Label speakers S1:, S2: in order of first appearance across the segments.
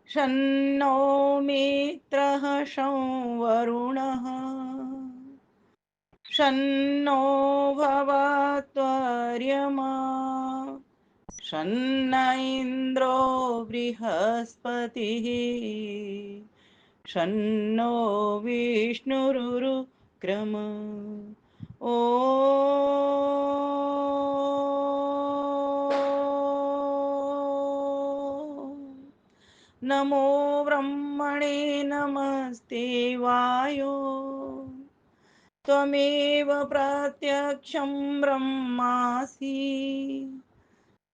S1: शन्नो मित्रः शं वरुणः शन्नो भवत्वर्यमा शन्न इन्द्रो बृहस्पतिः शन्नो विष्णुरुक्रम ओ नमो ब्रह्मणे नमस्ते वायो त्वमेव प्रत्यक्षं ब्रह्मासि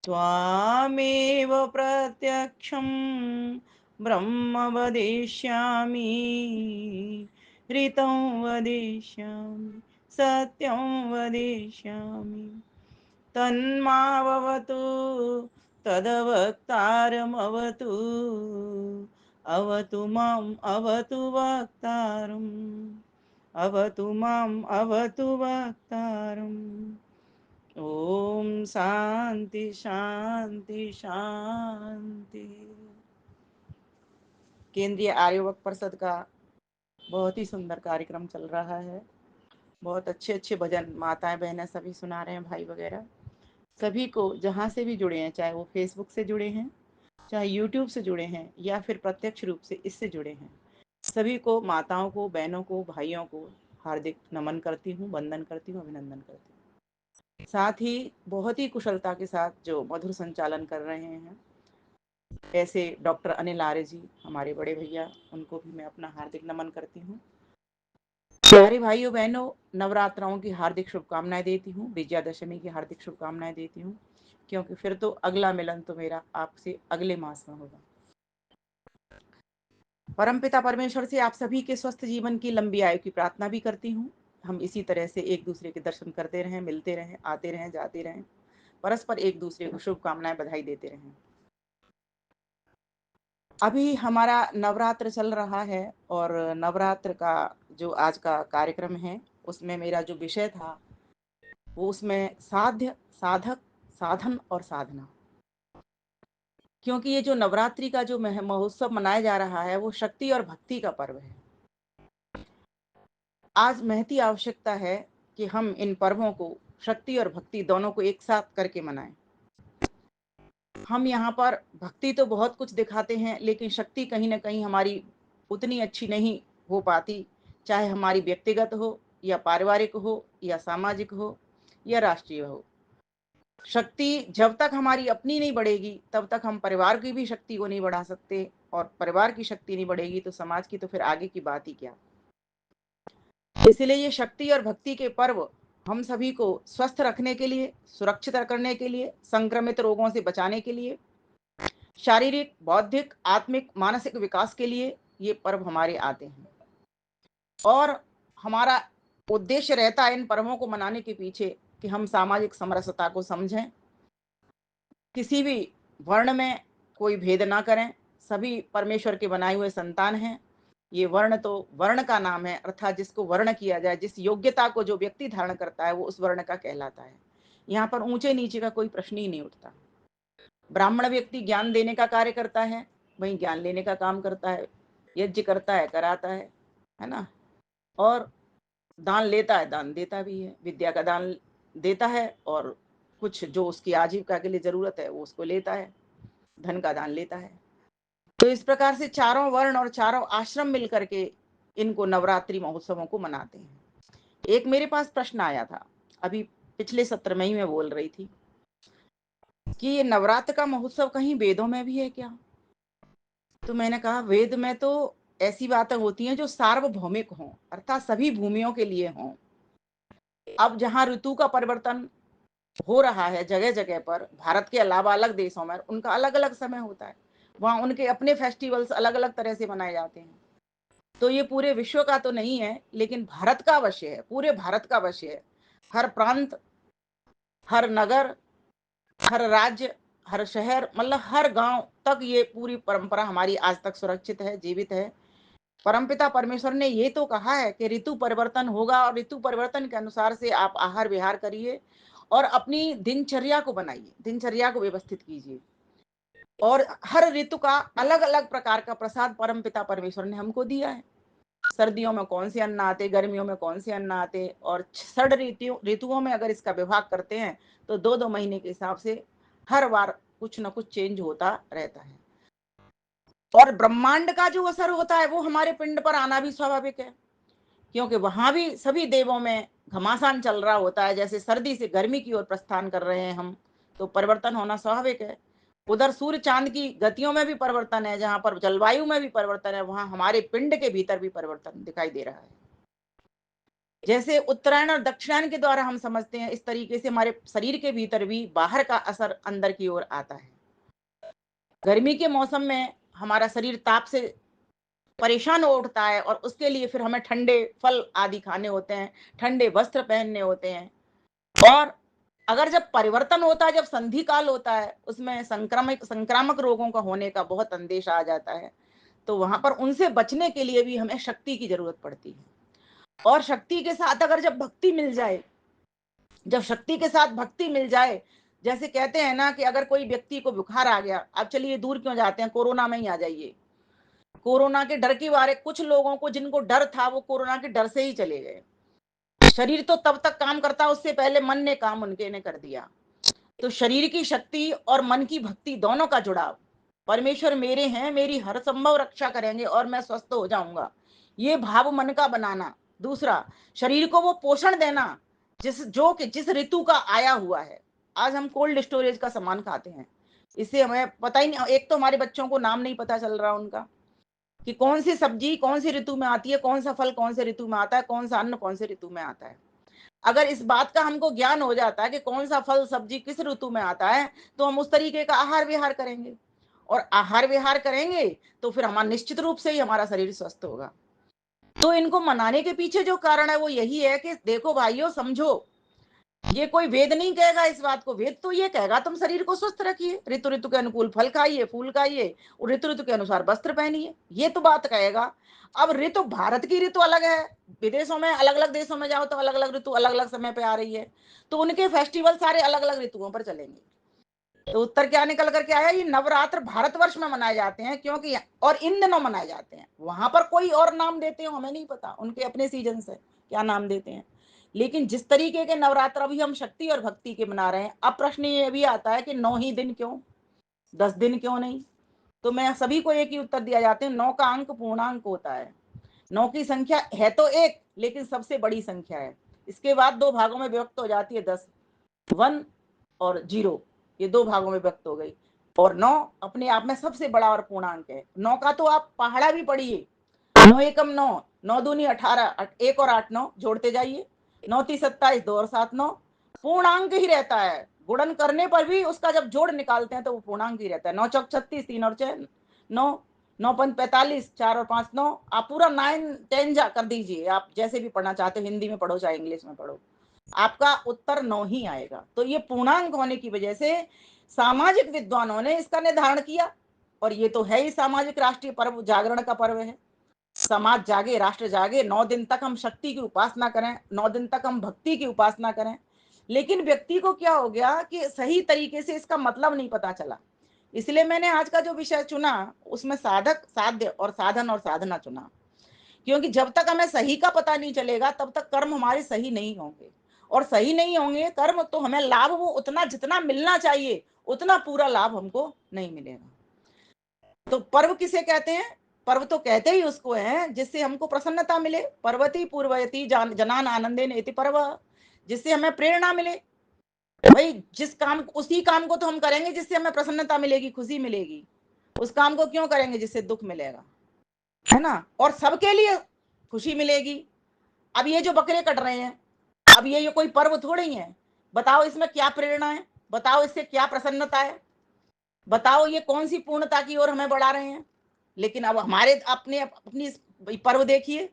S1: त्वामेव प्रत्यक्षं ब्रह्म वदिष्यामि ऋतं वदिष्यामि सत्यं वदिष्यामि तन्मावतु तदवक्तारमवतु अवतु माम् अवतु वक्तारम् अवतु माम् अवतु वक्तारम् ओम शांति शांति शांति। केंद्रीय आर्यवक परिषद का बहुत ही सुंदर कार्यक्रम चल रहा है। बहुत अच्छे अच्छे भजन माताएं बहनें सभी सुना रहे हैं, भाई वगैरह सभी को जहाँ से भी जुड़े हैं, चाहे वो फेसबुक से जुड़े हैं, चाहे यूट्यूब से जुड़े हैं या फिर प्रत्यक्ष रूप से इससे जुड़े हैं, सभी को, माताओं को, बहनों को, भाइयों को हार्दिक नमन करती हूँ, वंदन करती हूँ, अभिनंदन करती हूँ। साथ ही बहुत ही कुशलता के साथ जो मधुर संचालन कर रहे हैं ऐसे डॉक्टर अनिल आर्य जी, हमारे बड़े भैया, उनको भी मैं अपना हार्दिक नमन करती हूँ। प्यारे भाइयों बहनों, नवरात्राओं की हार्दिक शुभकामनाएं देती हूँ, विजयादशमी की हार्दिक शुभकामनाएं देती हूँ, क्योंकि फिर तो अगला मिलन तो मेरा आपसे अगले मास में होगा। परमपिता परमेश्वर से आप सभी के स्वस्थ जीवन की लंबी आयु की प्रार्थना भी करती हूँ। हम इसी तरह से एक दूसरे के दर्शन करते रहें, मिलते रहें, आते रहें, जाते रहें, परस्पर एक दूसरे को शुभकामनाएं बधाई देते रहें। अभी हमारा नवरात्र चल रहा है और नवरात्र का जो आज का कार्यक्रम है उसमें मेरा जो विषय था वो उसमें साध्य, साधक, साधन और साधना। क्योंकि ये जो नवरात्रि का जो महोत्सव मनाया जा रहा है वो शक्ति और भक्ति का पर्व है। आज महती आवश्यकता है कि हम इन पर्वों को, शक्ति और भक्ति दोनों को एक साथ करके मनाएं। हम यहाँ पर भक्ति तो बहुत कुछ दिखाते हैं, लेकिन शक्ति कहीं ना कहीं हमारी उतनी अच्छी नहीं हो पाती, चाहे हमारी व्यक्तिगत हो या पारिवारिक हो या सामाजिक हो या राष्ट्रीय हो। शक्ति जब तक हमारी अपनी नहीं बढ़ेगी तब तक हम परिवार की भी शक्ति को नहीं बढ़ा सकते, और परिवार की शक्ति नहीं बढ़ेगी तो समाज की तो फिर आगे की बात ही क्या। इसलिए ये शक्ति और भक्ति के पर्व हम सभी को स्वस्थ रखने के लिए, सुरक्षित करने के लिए, संक्रमित रोगों से बचाने के लिए, शारीरिक, बौद्धिक, आत्मिक, मानसिक विकास के लिए ये पर्व हमारे आते हैं। और हमारा उद्देश्य रहता है इन पर्वों को मनाने के पीछे कि हम सामाजिक समरसता को समझें, किसी भी वर्ण में कोई भेद ना करें, सभी परमेश्वर के बनाए हुए संतान हैं। ये वर्ण तो वर्ण का नाम है, अर्थात जिसको वर्ण किया जाए, जिस योग्यता को जो व्यक्ति धारण करता है वो उस वर्ण का कहलाता है। यहाँ पर ऊंचे नीचे का कोई प्रश्न ही नहीं उठता। ब्राह्मण व्यक्ति ज्ञान देने का कार्य करता है, वही ज्ञान लेने का काम करता है, यज्ञ करता है, कराता है ना, और दान लेता है, दान देता भी है, विद्या का दान देता है, और कुछ जो उसकी आजीविका के लिए जरूरत है वो उसको लेता है, धन का दान लेता है। तो इस प्रकार से चारों वर्ण और चारों आश्रम मिलकर के इनको नवरात्रि महोत्सवों को मनाते हैं। एक मेरे पास प्रश्न आया था, अभी पिछले सत्र में ही मैं बोल रही थी कि ये नवरात्र का महोत्सव कहीं वेदों में भी है क्या। तो मैंने कहा वेद में तो ऐसी बातें होती हैं जो सार्वभौमिक हों, अर्थात सभी भूमियों के लिए हों। अब जहां ऋतु का परिवर्तन हो रहा है जगह जगह पर, भारत के अलावा अलग देशों में उनका अलग अलग समय होता है, वहां उनके अपने फेस्टिवल्स अलग अलग तरह से मनाए जाते हैं। तो ये पूरे विश्व का तो नहीं है, लेकिन भारत का अवश्य है, पूरे भारत का अवश्य है। हर प्रांत, हर नगर, हर राज्य, हर शहर, मतलब हर गांव तक ये पूरी परंपरा हमारी आज तक सुरक्षित है, जीवित है। परमपिता परमेश्वर ने ये तो कहा है कि ऋतु परिवर्तन होगा और ऋतु परिवर्तन के अनुसार से आप आहार विहार करिए और अपनी दिनचर्या को बनाइए, दिनचर्या को व्यवस्थित कीजिए। और हर ऋतु का अलग अलग प्रकार का प्रसाद परमपिता परमेश्वर ने हमको दिया है। सर्दियों में कौन से अन्न आते, गर्मियों में कौन से अन्न आते, और षड ऋतुओं में अगर इसका विभाग करते हैं तो दो दो महीने के हिसाब से हर बार कुछ ना कुछ चेंज होता रहता है। और ब्रह्मांड का जो असर होता है वो हमारे पिंड पर आना भी स्वाभाविक है, क्योंकि वहां भी सभी देवों में घमासान चल रहा होता है। जैसे सर्दी से गर्मी की ओर प्रस्थान कर रहे हैं हम, तो परिवर्तन होना स्वाभाविक है। उधर सूर्य चांद की गतियों में भी परिवर्तन है, जहां पर जलवायु में भी परिवर्तन है, वहां हमारे पिंड के भीतर भी परिवर्तन दिखाई दे रहा है। जैसे उत्तरायण और दक्षिणायन के द्वारा हम समझते हैं, इस तरीके से हमारे शरीर के भीतर भी बाहर का असर अंदर की ओर आता है। गर्मी के मौसम में हमारा शरीर ताप से परेशान हो उठता है और उसके लिए फिर हमें ठंडे फल आदि खाने होते हैं, ठंडे वस्त्र पहनने होते हैं। और अगर जब परिवर्तन होता है, जब संधि काल होता है, उसमें संक्रामक रोगों का होने का बहुत अंदेशा आ जाता है, तो वहां पर उनसे बचने के लिए भी हमें शक्ति की जरूरत पड़ती है। और शक्ति के साथ अगर जब भक्ति मिल जाए, जब शक्ति के साथ भक्ति मिल जाए, जैसे कहते हैं ना कि अगर कोई व्यक्ति को बुखार आ गया, अब चलिए दूर क्यों जाते हैं, कोरोना में ही आ जाइए। कोरोना के डर के बारे कुछ लोगों को जिनको डर था वो कोरोना के डर से ही चले गए। शरीर तो तब तक काम करता, उससे पहले मन ने काम उनके ने कर दिया। तो शरीर की शक्ति और मन की भक्ति दोनों का जुड़ाव, परमेश्वर मेरे हैं, मेरी हर संभव रक्षा करेंगे और मैं स्वस्थ हो जाऊंगा, ये भाव मन का बनाना। दूसरा, शरीर को वो पोषण देना जिस ऋतु का आया हुआ है। आज हम कोल्ड स्टोरेज का सामान खाते हैं, इससे हमें पता ही नहीं, एक तो हमारे बच्चों को नाम नहीं पता चल रहा उनका कि कौन सी सब्जी कौन सी ऋतु में आती है, कौन सा फल कौन से ऋतु में आता है, कौन सा अन्न कौन से ऋतु में आता है। अगर इस बात का हमको ज्ञान हो जाता है कि कौन सा फल सब्जी किस ऋतु में आता है, तो हम उस तरीके का आहार विहार करेंगे। और आहार विहार करेंगे तो फिर हमारा निश्चित रूप से ही हमारा शरीर स्वस्थ होगा। तो इनको मनाने के पीछे जो कारण है वो यही है कि देखो भाइयों, समझो, ये कोई वेद नहीं कहेगा इस बात को, वेद तो ये कहेगा तुम शरीर को स्वस्थ रखिए, ऋतु ऋतु के अनुकूल फल खाइए, फूल खाइए, और ऋतु ऋतु के अनुसार वस्त्र पहनिए, ये तो बात कहेगा। अब ऋतु, भारत की ऋतु अलग है, विदेशों में अलग अलग देशों में जाओ तो अलग अलग ऋतु अलग अलग समय पे आ रही है, तो उनके फेस्टिवल सारे अलग अलग ऋतुओं पर चलेंगे। तो उत्तर क्या निकल करके आया, ये नवरात्र भारतवर्ष में मनाए जाते हैं, क्योंकि और इन दिनों मनाए जाते हैं। वहां पर कोई और नाम देते हो हमें नहीं पता, उनके अपने सीजन से क्या नाम देते हैं। लेकिन जिस तरीके के नवरात्र अभी हम शक्ति और भक्ति के मना रहे हैं, अब प्रश्न ये भी आता है कि 9 ही दिन क्यों, 10 दिन क्यों नहीं। तो मैं सभी को एक ही उत्तर दिया जाते हैं, 9 का अंक पूर्णांक होता है। 9 की संख्या है तो एक, लेकिन सबसे बड़ी संख्या है। इसके बाद दो भागों में विभक्त हो जाती है, 10, 1 और 0, ये दो भागों में व्यक्त हो गई। और 9 अपने आप में सबसे बड़ा और पूर्णांक है। 9 का तो आप पहाड़ा भी पढ़िए, 9 एकम 9, 9 दूनी 18, 1 और 8 9 जोड़ते जाइए, 9 ती 27, 2 और 7 9, पूर्णांक ही रहता है। गुणन करने पर भी उसका जब जोड़ निकालते हैं तो वो पूर्णांक ही रहता है। 9 चौक 36, 3 और 6 9, 9 पंच 45, 4 और 5 9, आप पूरा 9 10 जा कर दीजिए, आप जैसे भी पढ़ना चाहते हो, हिंदी में पढ़ो चाहे इंग्लिश में पढ़ो, आपका उत्तर 9 ही आएगा। तो ये पूर्णांक होने की वजह से सामाजिक विद्वानों ने इसका निर्धारण किया। और ये तो है ही सामाजिक राष्ट्रीय पर्व, जागरण का पर्व है। समाज जागे, राष्ट्र जागे, 9 दिन तक हम शक्ति की उपासना करें, 9 दिन तक हम भक्ति की उपासना करें। लेकिन व्यक्ति को क्या हो गया कि सही तरीके से इसका मतलब नहीं पता चला। इसलिए मैंने आज का जो विषय चुना उसमें साधक, साध्य और साधन और साधना चुना, क्योंकि जब तक हमें सही का पता नहीं चलेगा तब तक कर्म हमारे सही नहीं होंगे। और सही नहीं होंगे कर्म तो हमें लाभ वो उतना जितना मिलना चाहिए उतना पूरा लाभ हमको नहीं मिलेगा। तो पर्व किसे कहते हैं, पर्व तो कहते ही उसको है जिससे हमको प्रसन्नता मिले। पर्वती पूर्वयति जनान आनंदेन इति पर्व, जिससे हमें प्रेरणा मिले। भाई जिस काम, उसी काम को तो हम करेंगे जिससे हमें प्रसन्नता मिलेगी, खुशी मिलेगी। उस काम को क्यों करेंगे जिससे दुख मिलेगा, है ना, और सबके लिए खुशी मिलेगी। अब ये जो बकरे कट रहे हैं, अब ये कोई पर्व थोड़े ही है। बताओ इसमें क्या प्रेरणा है, बताओ इससे क्या प्रसन्नता है, बताओ ये कौन सी पूर्णता की ओर हमें बढ़ा रहे हैं। लेकिन अब हमारे अपने अपनी पर्व देखिए,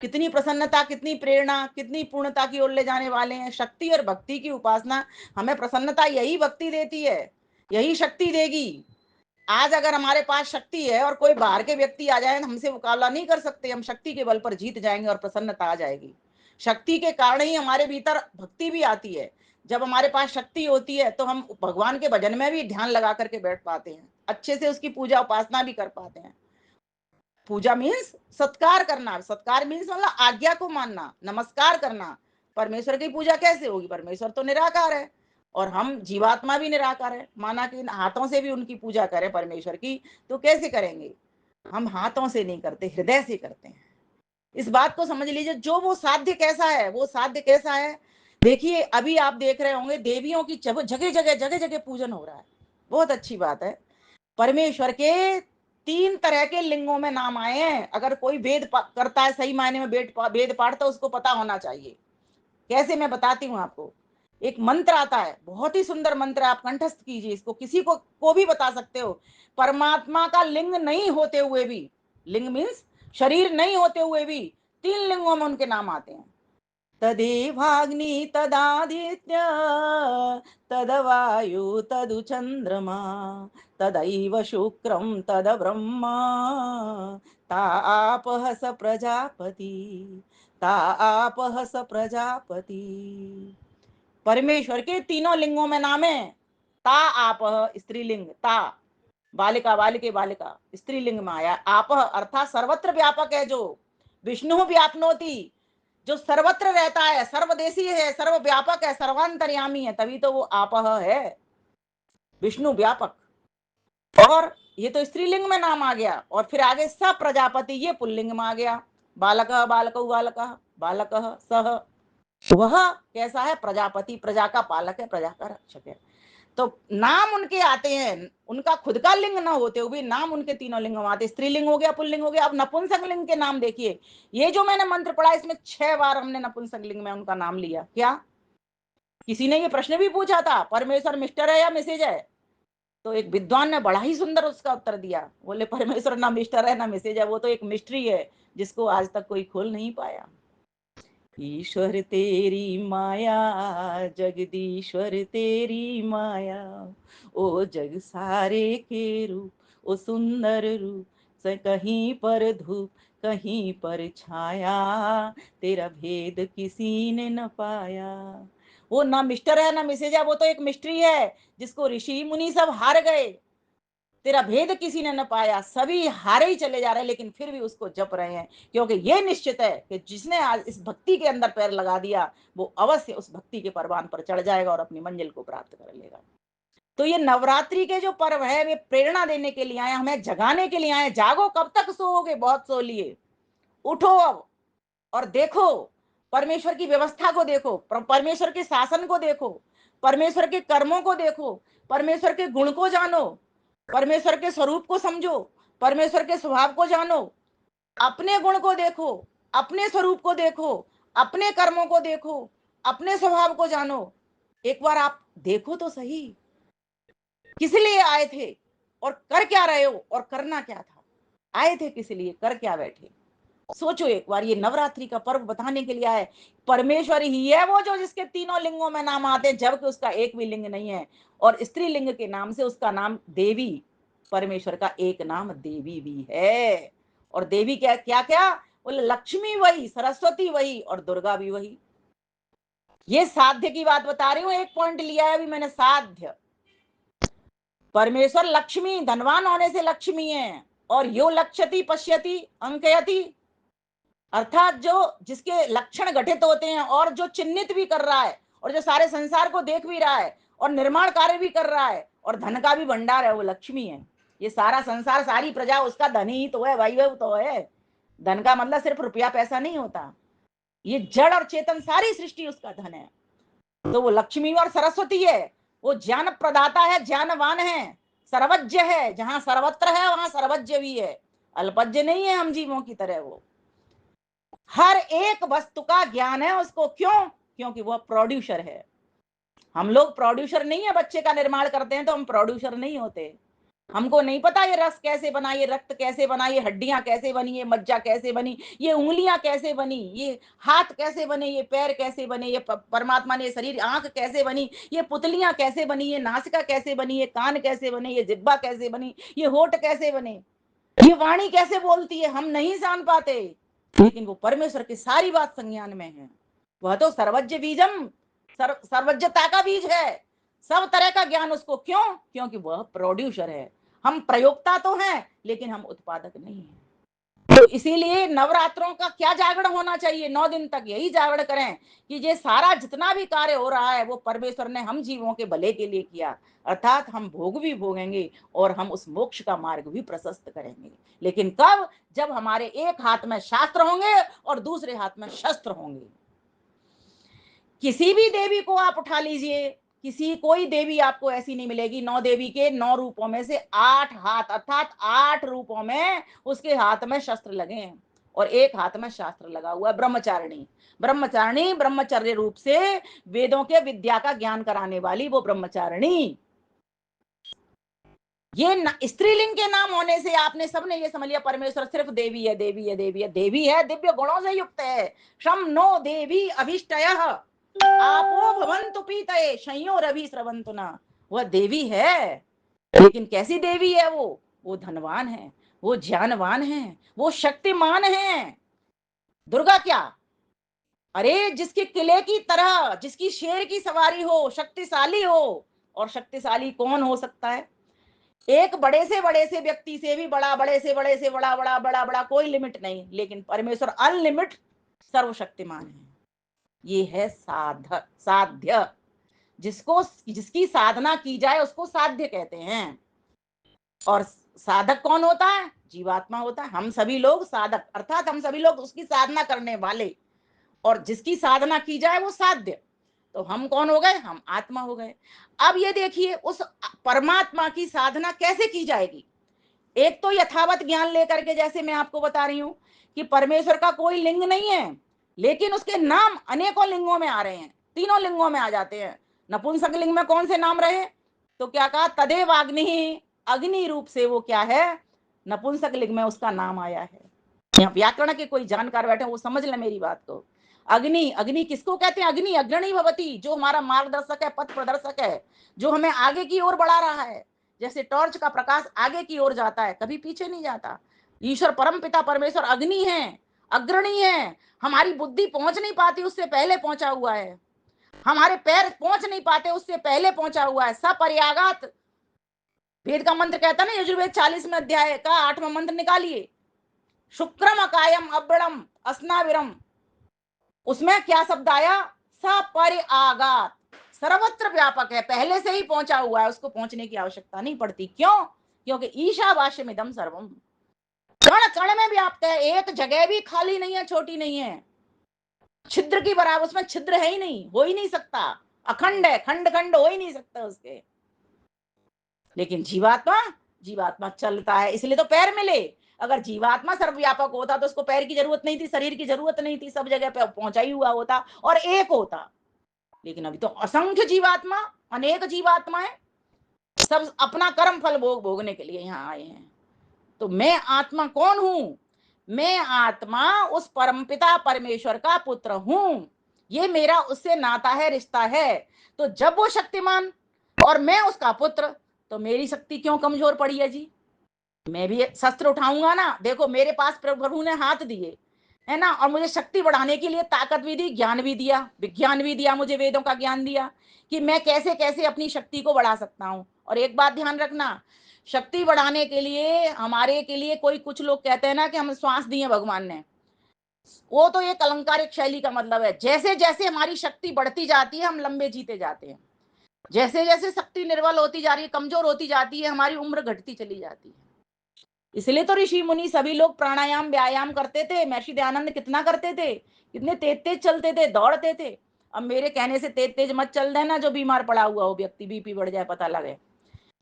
S1: कितनी प्रसन्नता, कितनी प्रेरणा, कितनी पूर्णता की ओर ले जाने वाले हैं। शक्ति और भक्ति की उपासना हमें प्रसन्नता यही भक्ति देती है, यही शक्ति देगी। आज अगर हमारे पास शक्ति है और कोई बाहर के व्यक्ति आ जाए, हमसे मुकाबला नहीं कर सकते। हम शक्ति के बल पर जीत जाएंगे और प्रसन्नता आ जाएगी। शक्ति के कारण ही हमारे भीतर भक्ति भी आती है। जब हमारे पास शक्ति होती है तो हम भगवान के भजन में भी ध्यान लगा करके बैठ पाते हैं, अच्छे से उसकी पूजा उपासना भी कर पाते हैं। पूजा मीन्स सत्कार करना, सत्कार मीन्स मतलब आज्ञा को मानना, नमस्कार करना। परमेश्वर की पूजा कैसे होगी? परमेश्वर तो निराकार है और हम जीवात्मा भी निराकार है। माना कि हाथों से भी उनकी पूजा करें परमेश्वर की, तो कैसे करेंगे? हम हाथों से नहीं करते, हृदय से करते हैं। इस बात को समझ लीजिए। जो वो साध्य कैसा है, वो साध्य कैसा है। देखिए अभी आप देख रहे होंगे देवियों की जगह जगह जगह पूजन हो रहा है। बहुत अच्छी बात है। परमेश्वर के 3 तरह के लिंगों में नाम आए हैं। अगर कोई वेद करता है, सही मायने में वेद पाठ, तो उसको पता होना चाहिए। कैसे, मैं बताती हूँ आपको। एक मंत्र आता है, बहुत ही सुंदर मंत्र, आप कंठस्थ कीजिए इसको, किसी को भी बता सकते हो। परमात्मा का लिंग नहीं होते हुए भी, लिंग मीन्स शरीर नहीं होते हुए भी 3 लिंगों में उनके नाम आते हैं। तदेवाग्नि तदादित्य तदवायु तदु चंद्रमा तदैव शुक्रम तद ब्रह्मा तापः स प्रजापति तापः स प्रजापति। परमेश्वर के तीनों लिंगों में नाम है। ता आपः स्त्रीलिंग, ता बालिका, बालिके बालिका स्त्रीलिंग में आया। आपः अर्थात सर्वत्र व्यापक है, जो विष्णु व्यापनोति, जो सर्वत्र रहता है, सर्वदेशी है, सर्वव्यापक है, सर्वांतर्यामी है, तभी तो वो आपह है, विष्णु व्यापक। और ये तो स्त्रीलिंग में नाम आ गया। और फिर आगे स प्रजापति, ये पुल्लिंग में आ गया। बालक बालक बालक बालक सह, वह कैसा है? प्रजापति, प्रजा का पालक है, प्रजा का रक्षक है। तो नाम उनके आते हैं, उनका खुद का लिंग ना होते हुए नाम उनके तीनों लिंग में आते। स्त्रीलिंग हो गया, पुल्लिंग हो गया। अब नपुंसक लिंग के नाम देखिए। ये जो मैंने मंत्र पढ़ा, इसमें 6 बार हमने नपुंसक लिंग में उनका नाम लिया। क्या किसी ने ये प्रश्न भी पूछा था, परमेश्वर मिस्टर है या मिसेज है? तो एक विद्वान ने बड़ा ही सुंदर उसका उत्तर दिया। बोले परमेश्वर ना मिस्टर है ना मिसेज है, वो तो एक मिस्ट्री है जिसको आज तक कोई खोल नहीं पाया। ईश्वर तेरी माया, जगदीश्वर तेरी माया, ओ जग सारे के रूप, ओ सुंदर रूप, से कहीं पर धूप कहीं पर छाया, तेरा भेद किसी ने न पाया। वो ना मिस्टर है ना मिसेज है, वो तो एक मिस्ट्री है जिसको ऋषि मुनि सब हार गए। तेरा भेद किसी ने न पाया, सभी हारे ही चले जा रहे हैं, लेकिन फिर भी उसको जप रहे हैं, क्योंकि ये निश्चित है कि जिसने आज इस भक्ति के अंदर पैर लगा दिया, वो अवश्य उस भक्ति के परवान पर चढ़ जाएगा और अपनी मंजिल को प्राप्त कर लेगा। तो ये नवरात्रि के जो पर्व है, वे प्रेरणा देने के लिए आए, हमें जगाने के लिए आए। जागो, कब तक सोओगे? बहुत सो लिए, उठो अब और देखो, परमेश्वर की व्यवस्था को देखो, परमेश्वर के शासन को देखो, परमेश्वर के कर्मों को देखो, परमेश्वर के गुण को जानो, परमेश्वर के स्वरूप को समझो, परमेश्वर के स्वभाव को जानो, अपने गुण को देखो, अपने स्वरूप को देखो, अपने कर्मों को देखो, अपने स्वभाव को जानो। एक बार आप देखो तो सही, किस लिए आए थे और कर क्या रहे हो और करना क्या था? आए थे किस लिए, कर क्या बैठे? सोचो एक बार। ये नवरात्रि का पर्व बताने के लिए आए। परमेश्वर ही है वो जो जिसके तीनों लिंगों में नाम आते हैं, जबकि उसका एक भी लिंग नहीं है। और स्त्री लिंग के नाम से उसका नाम देवी, परमेश्वर का एक नाम देवी भी है। और देवी क्या क्या क्या बोले? लक्ष्मी वही, सरस्वती वही और दुर्गा भी वही। ये साध्य की बात बता रही हूँ। एक पॉइंट लिया है अभी मैंने, साध्य। परमेश्वर लक्ष्मी, धनवान होने से लक्ष्मी है। और यो लक्ष्यति पश्यति अंकयति, अर्थात जो जिसके लक्षण घटित होते हैं और जो चिन्हित भी कर रहा है और जो सारे संसार को देख भी रहा है और निर्माण कार्य भी कर रहा है और धन का भी भंडार है, वो लक्ष्मी है। ये सारा संसार, सारी प्रजा उसका धन ही तो है, वैभव तो है। धन का मतलब सिर्फ रुपया पैसा नहीं होता। ये जड़ और चेतन सारी सृष्टि उसका धन है। तो वो लक्ष्मी और सरस्वती है। वो ज्ञान प्रदाता है, ज्ञानवान है, सर्वज्ञ है। जहां सर्वत्र है वहां सर्वज्ञ भी है। अल्पज्ञ नहीं है हम जीवों की तरह। वो हर एक वस्तु का ज्ञान है उसको। क्यों? क्योंकि वह प्रोड्यूसर है। हम लोग प्रोड्यूसर नहीं है। बच्चे का निर्माण करते हैं तो हम प्रोड्यूसर नहीं होते। हमको नहीं पता ये रस कैसे बना, ये रक्त कैसे बना, ये हड्डियां कैसे बनी, ये मज्जा कैसे बनी, ये उंगलियां कैसे बनी, ये हाथ कैसे बने, ये पैर कैसे बने, ये परमात्मा ने शरीर आंख कैसे बनी, ये पुतलियां कैसे बनी, ये नासिका कैसे बनी, ये कान कैसे बने, ये जिब्बा कैसे बनी, ये होठ कैसे बने, ये वाणी कैसे बोलती है, हम नहीं जान पाते। लेकिन वो परमेश्वर की सारी बात संज्ञान में है। वह तो सर्वज्ञ बीजम, सर्वज्ञता का बीज है। सब तरह का ज्ञान उसको, क्यों? क्योंकि वह प्रोड्यूसर है। हम प्रयोक्ता तो हैं, लेकिन हम उत्पादक नहीं हैं। तो इसीलिए नवरात्रों का क्या जागरण होना चाहिए, 9 दिन तक यही जागरण करें कि ये सारा जितना भी कार्य हो रहा है वो परमेश्वर ने हम जीवों के भले के लिए किया, अर्थात हम भोग भी भोगेंगे और हम उस मोक्ष का मार्ग भी प्रशस्त करेंगे। लेकिन कब? जब हमारे एक हाथ में शास्त्र होंगे और दूसरे हाथ में शस्त्र होंगे। किसी भी देवी को आप उठा लीजिए, किसी कोई देवी आपको ऐसी नहीं मिलेगी, 9 देवी के 9 रूपों में से 8 हाथ, अर्थात 8 रूपों में उसके हाथ में शस्त्र लगे हैं और एक हाथ में शास्त्र लगा हुआ है। ब्रह्मचारिणी, ब्रह्मचारिणी ब्रह्मचर्य रूप से वेदों के विद्या का ज्ञान कराने वाली वो ब्रह्मचारिणी। ये स्त्रीलिंग के नाम होने से आपने सबने ये समझ लिया परमेश्वर सिर्फ देवी है, देवी है, देवी है। देवी है, दिव्य गुणों से युक्त है। शम नो देवी अभिष्टयः आपो भवन्तु पीतये शंयो रवि स्रवन्तु न। वह देवी है, लेकिन कैसी देवी है वो धनवान है, वो ज्ञानवान है, वो शक्तिमान है। दुर्गा क्या? अरे जिसके किले की तरह, जिसकी शेर की सवारी हो, शक्तिशाली हो। और शक्तिशाली कौन हो सकता है? एक बड़े से व्यक्ति से भी बड़ा, बड़े से बड़े से बड़ा, बड़ा बड़ा बड़ा, कोई लिमिट नहीं। लेकिन परमेश्वर अनलिमिट सर्वशक्तिमान है। ये है साध्य। जिसको, जिसकी साधना की जाए उसको साध्य कहते हैं। और साधक कौन होता है? जीवात्मा होता है। हम सभी लोग साधक, अर्थात हम सभी लोग उसकी साधना करने वाले। और जिसकी साधना की जाए वो साध्य। तो हम कौन हो गए? हम आत्मा हो गए। अब ये देखिए उस परमात्मा की साधना कैसे की जाएगी। एक तो यथावत ज्ञान लेकर के, जैसे मैं आपको बता रही हूं कि परमेश्वर का कोई लिंग नहीं है, लेकिन उसके नाम अनेकों लिंगों में आ रहे हैं, तीनों लिंगों में आ जाते हैं। नपुंसक लिंग में कौन से नाम रहे? तो क्या कहा? तदेव अग्नि, अग्नि रूप से वो क्या है? नपुंसक लिंग में उसका नाम आया है। यहाँ व्याकरण के कोई जानकार बैठे वो समझ ले मेरी बात को। अग्नि, अग्नि किसको कहते हैं? अग्नि अग्रणी भवती, जो हमारा मार्गदर्शक है, पथ प्रदर्शक है, जो हमें आगे की ओर बढ़ा रहा है। जैसे टॉर्च का प्रकाश आगे की ओर जाता है, कभी पीछे नहीं जाता। ईश्वर परम पिता परमेश्वर अग्नि है, अग्रणी है। हमारी बुद्धि पहुंच नहीं पाती, उससे पहले पहुंचा हुआ है। हमारे पैर पहुंच नहीं पाते, उससे पहले पहुंचा हुआ है। सपर्यागात वेद का मंत्र कहता है ना, यजुर्वेद 40वें अध्याय का 8वां मंत्र निकालिए। शुक्रम अकायम अब्रम अस्नाविरम, उसमें क्या शब्द आया? सपर्यागात, सर्वत्र व्यापक है, पहले से ही पहुंचा हुआ है, उसको पहुंचने की आवश्यकता नहीं पड़ती। क्यों? क्योंकि ईशावास्यम इदम सर्वम, कण कण में व्याप्त है, एक जगह भी खाली नहीं है, छोटी नहीं है। छिद्र की बराबर, उसमें छिद्र है ही नहीं, हो ही नहीं सकता। अखंड है, खंड खंड हो ही नहीं सकता उसके। लेकिन जीवात्मा, जीवात्मा चलता है, इसलिए तो पैर मिले। अगर जीवात्मा सर्वव्यापक होता तो उसको पैर की जरूरत नहीं थी, शरीर की जरूरत नहीं थी, सब जगह पे पहुंचा ही हुआ होता और एक होता। लेकिन अभी तो असंख्य जीवात्मा, अनेक जीवात्माएं, सब अपना कर्म फल भोगने के लिए यहाँ आए हैं। तो मैं आत्मा कौन हूं? मैं आत्मा उस परमपिता परमेश्वर का पुत्र हूं। ये मेरा उससे नाता है, रिश्ता है। तो जब वो शक्तिमान और मैं उसका पुत्र, तो मेरी शक्ति क्यों कमजोर पड़ी है जी? मैं भी शस्त्र उठाऊंगा ना। देखो मेरे पास प्रभु ने हाथ दिए है ना, और मुझे शक्ति बढ़ाने के लिए ताकत भी दी, ज्ञान भी दिया, विज्ञान भी दिया, मुझे वेदों का ज्ञान दिया कि मैं कैसे कैसे अपनी शक्ति को बढ़ा सकता हूं। और एक बात ध्यान रखना, शक्ति बढ़ाने के लिए हमारे के लिए कोई, कुछ लोग कहते हैं ना कि हम श्वास दिए भगवान ने, वो तो एक अलंकारिक शैली का मतलब है। जैसे जैसे हमारी शक्ति बढ़ती जाती है हम लंबे जीते जाते हैं, जैसे जैसे शक्ति निर्बल होती जा रही है, कमजोर होती जाती है, हमारी उम्र घटती चली जाती है। इसलिए तो ऋषि मुनि सभी लोग प्राणायाम व्यायाम करते थे। महर्षि दयानंद कितना करते थे, कितने तेज तेज चलते थे, दौड़ते थे। अब मेरे कहने से तेज तेज मत चल देना जो बीमार पड़ा हुआ हो व्यक्ति, बीपी बढ़ जाए पता लगे।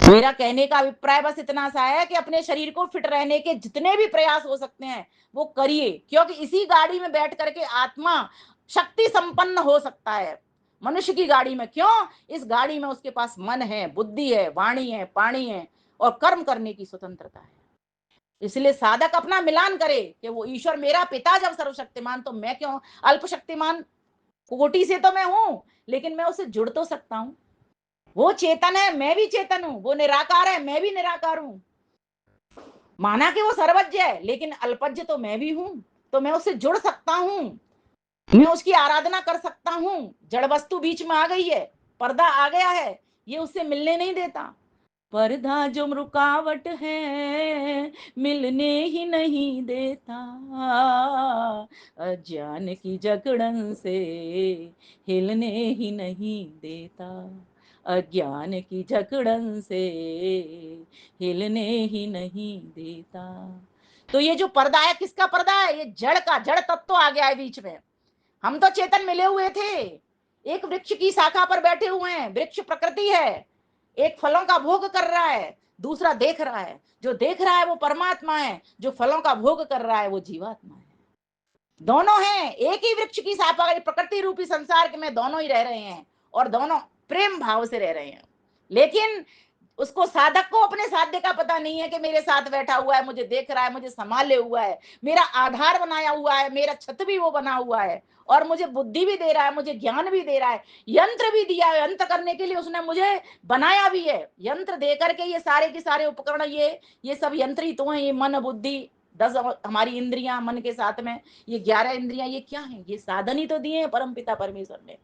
S1: मेरा कहने का अभिप्राय बस इतना सा है कि अपने शरीर को फिट रहने के जितने भी प्रयास हो सकते हैं वो करिए, क्योंकि इसी गाड़ी में बैठ करके आत्मा शक्ति संपन्न हो सकता है। मनुष्य की गाड़ी में क्यों? इस गाड़ी में उसके पास मन है, बुद्धि है, वाणी है, पाणी है, और कर्म करने की स्वतंत्रता है। इसलिए साधक अपना मिलान करे कि वो ईश्वर मेरा पिता जब सर्वशक्तिमान, तो मैं क्यों अल्पशक्तिमान, कोटि से तो मैं हूं, लेकिन मैं उससे जुड़ तो सकता हूं। वो चेतन है, मैं भी चेतन हूं, वो निराकार है, मैं भी निराकार हूं। माना कि वो सर्वज्ञ है, लेकिन अल्पज्ञ तो मैं भी हूं, तो मैं उससे जुड़ सकता हूं, मैं उसकी आराधना कर सकता हूं। जड़ वस्तु बीच में आ गई है, पर्दा आ गया है, ये उससे मिलने नहीं देता। पर्दा जो रुकावट है, मिलने ही नहीं देता, अज्ञान की जकड़न से हिलने ही नहीं देता, अज्ञान की जकड़न से हिलने ही नहीं देता। तो ये जो पर्दा है, किसका पर्दा है? ये जड़ का, जड़ तत्व तो आ गया है बीच में। हम तो चेतन मिले हुए थे, एक वृक्ष की शाखा पर बैठे हुए हैं, वृक्ष प्रकृति है, एक फलों का भोग कर रहा है, दूसरा देख रहा है। जो देख रहा है वो परमात्मा है, जो फलों का भोग कर रहा है वो जीवात्मा है। दोनों हैं, एक ही वृक्ष की शाखा, प्रकृति रूपी संसार के में दोनों ही रह रहे हैं, और दोनों प्रेम भाव से रह रहे हैं। लेकिन उसको, साधक को अपने साध्य का पता नहीं है कि मेरे साथ बैठा हुआ है, मुझे देख रहा है, मुझे संभाले हुआ है, मेरा आधार बनाया हुआ है, मेरा छत भी वो बना हुआ है, और मुझे बुद्धि भी दे रहा है, मुझे ज्ञान भी दे रहा है, यंत्र भी दिया है, अंत करने के लिए उसने मुझे बनाया भी है। यंत्र दे करके ये सारे के सारे उपकरण, ये सब यंत्र ही तो हैं। ये मन बुद्धि 10 हमारी इंद्रियां, मन के साथ में ये 11 इंद्रियां, ये क्या है? ये साधन ही तो दिए हैं परमपिता परमेश्वर ने।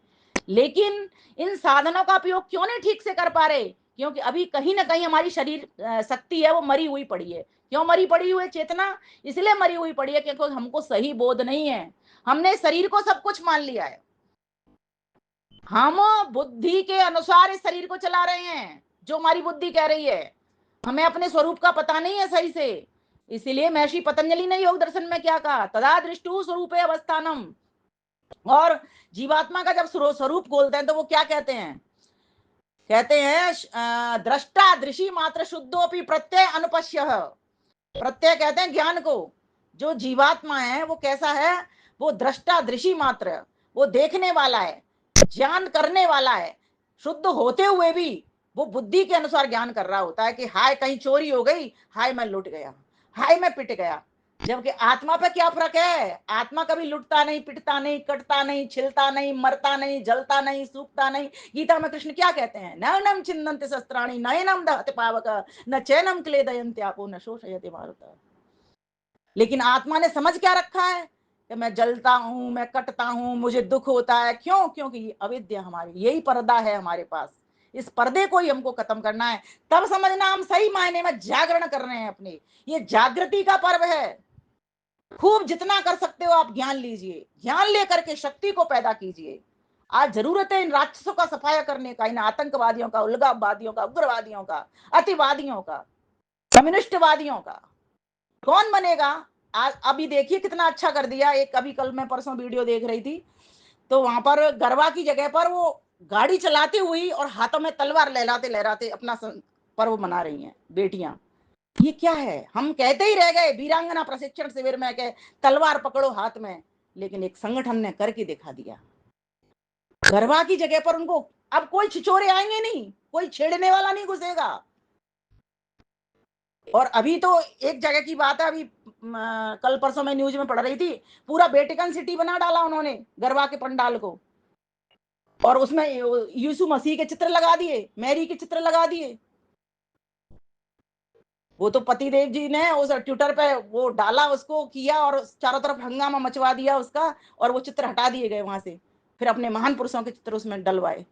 S1: लेकिन इन साधनों का उपयोग क्यों नहीं ठीक से कर पा रहे? क्योंकि अभी कहीं ना कहीं हमारी शरीर शक्ति है वो मरी हुई पड़ी है। क्यों मरी पड़ी हुई है चेतना? इसलिए मरी हुई पड़ी है क्योंकि हमको सही बोध नहीं है। हमने शरीर को सब कुछ मान लिया है, हम बुद्धि के अनुसार इस शरीर को चला रहे हैं, जो हमारी बुद्धि कह रही है। हमें अपने स्वरूप का पता नहीं है सही से। इसीलिए महर्षि पतंजलि ने योग दर्शन में क्या कहा? तदा दृष्टु स्वरूपे अवस्थानम। और जीवात्मा का जब स्वरूप बोलते हैं तो वो क्या कहते हैं? कहते हैं दृष्टा दृषि मात्र शुद्धोपि प्रत्यय अनुपश्य। प्रत्यय कहते हैं ज्ञान को। जो जीवात्मा है वो कैसा है? वो दृष्टा दृषि मात्र, वो देखने वाला है, ज्ञान करने वाला है। शुद्ध होते हुए भी वो बुद्धि के अनुसार ज्ञान कर रहा होता है कि हाय कहीं चोरी हो गई, हाय मैं लुट गया, हाय मैं पिट गया। जबकि आत्मा पे क्या फर्क है? आत्मा कभी लुटता नहीं, पिटता नहीं, कटता नहीं, छिलता नहीं, मरता नहीं, जलता नहीं, सूखता नहीं। गीता में कृष्ण क्या कहते हैं? नयनम छिन्दन्ति शस्त्राणि नयनम दहति पावक न चैनम क्लेदयन्ति आपो न शोषयति मारुतः। लेकिन आत्मा ने समझ क्या रखा है कि मैं जलता हूं, मैं कटता हूं, मुझे दुख होता है। क्यों? क्योंकि ये अविद्या हमारी, यही पर्दा है हमारे पास। इस पर्दे को ही हमको खत्म करना है। तब समझना हम सही मायने में जागरण कर रहे हैं अपने। ये जागृति का पर्व है। खूब जितना कर सकते हो आप ज्ञान लीजिए, ज्ञान लेकर के शक्ति को पैदा कीजिए। आज जरूरत है इन राक्षसों का सफाया करने का, इन आतंकवादियों का, उल्गावादियों का, उग्रवादियों का, अतिवादियों का, कम्युनिस्टवादियों का। कौन बनेगा? आज अभी देखिए कितना अच्छा कर दिया। एक अभी कल मैं परसों वीडियो देख रही थी, तो वहां पर गरबा की जगह पर वो गाड़ी चलाती हुई और हाथों में तलवार लहराते लहराते अपना पर्व मना रही हैं बेटियां। ये क्या है? हम कहते ही रह गए वीरांगना प्रशिक्षण शिविर में के तलवार पकड़ो हाथ में, लेकिन एक संगठन ने करके दिखा दिया। गरबा की जगह पर उनको अब कोई छिछोरे आएंगे नहीं, कोई छेड़ने वाला नहीं घुसेगा। और अभी तो एक जगह की बात है, अभी कल परसों मैं न्यूज में पढ़ रही थी, पूरा वेटिकन सिटी बना डाला उन्होंने गरबा के पंडाल को, और उसमें यीशु मसीह के चित्र लगा दिए, मैरी के चित्र लगा दिए। वो तो पतिदेव जी ने उस ट्विटर पे वो डाला, उसको किया और चारों तरफ हंगामा मचवा दिया उसका, और वो चित्र हटा दिए गए वहां से। फिर अपने महान पुरुषों के चित्र उसमें डलवाए।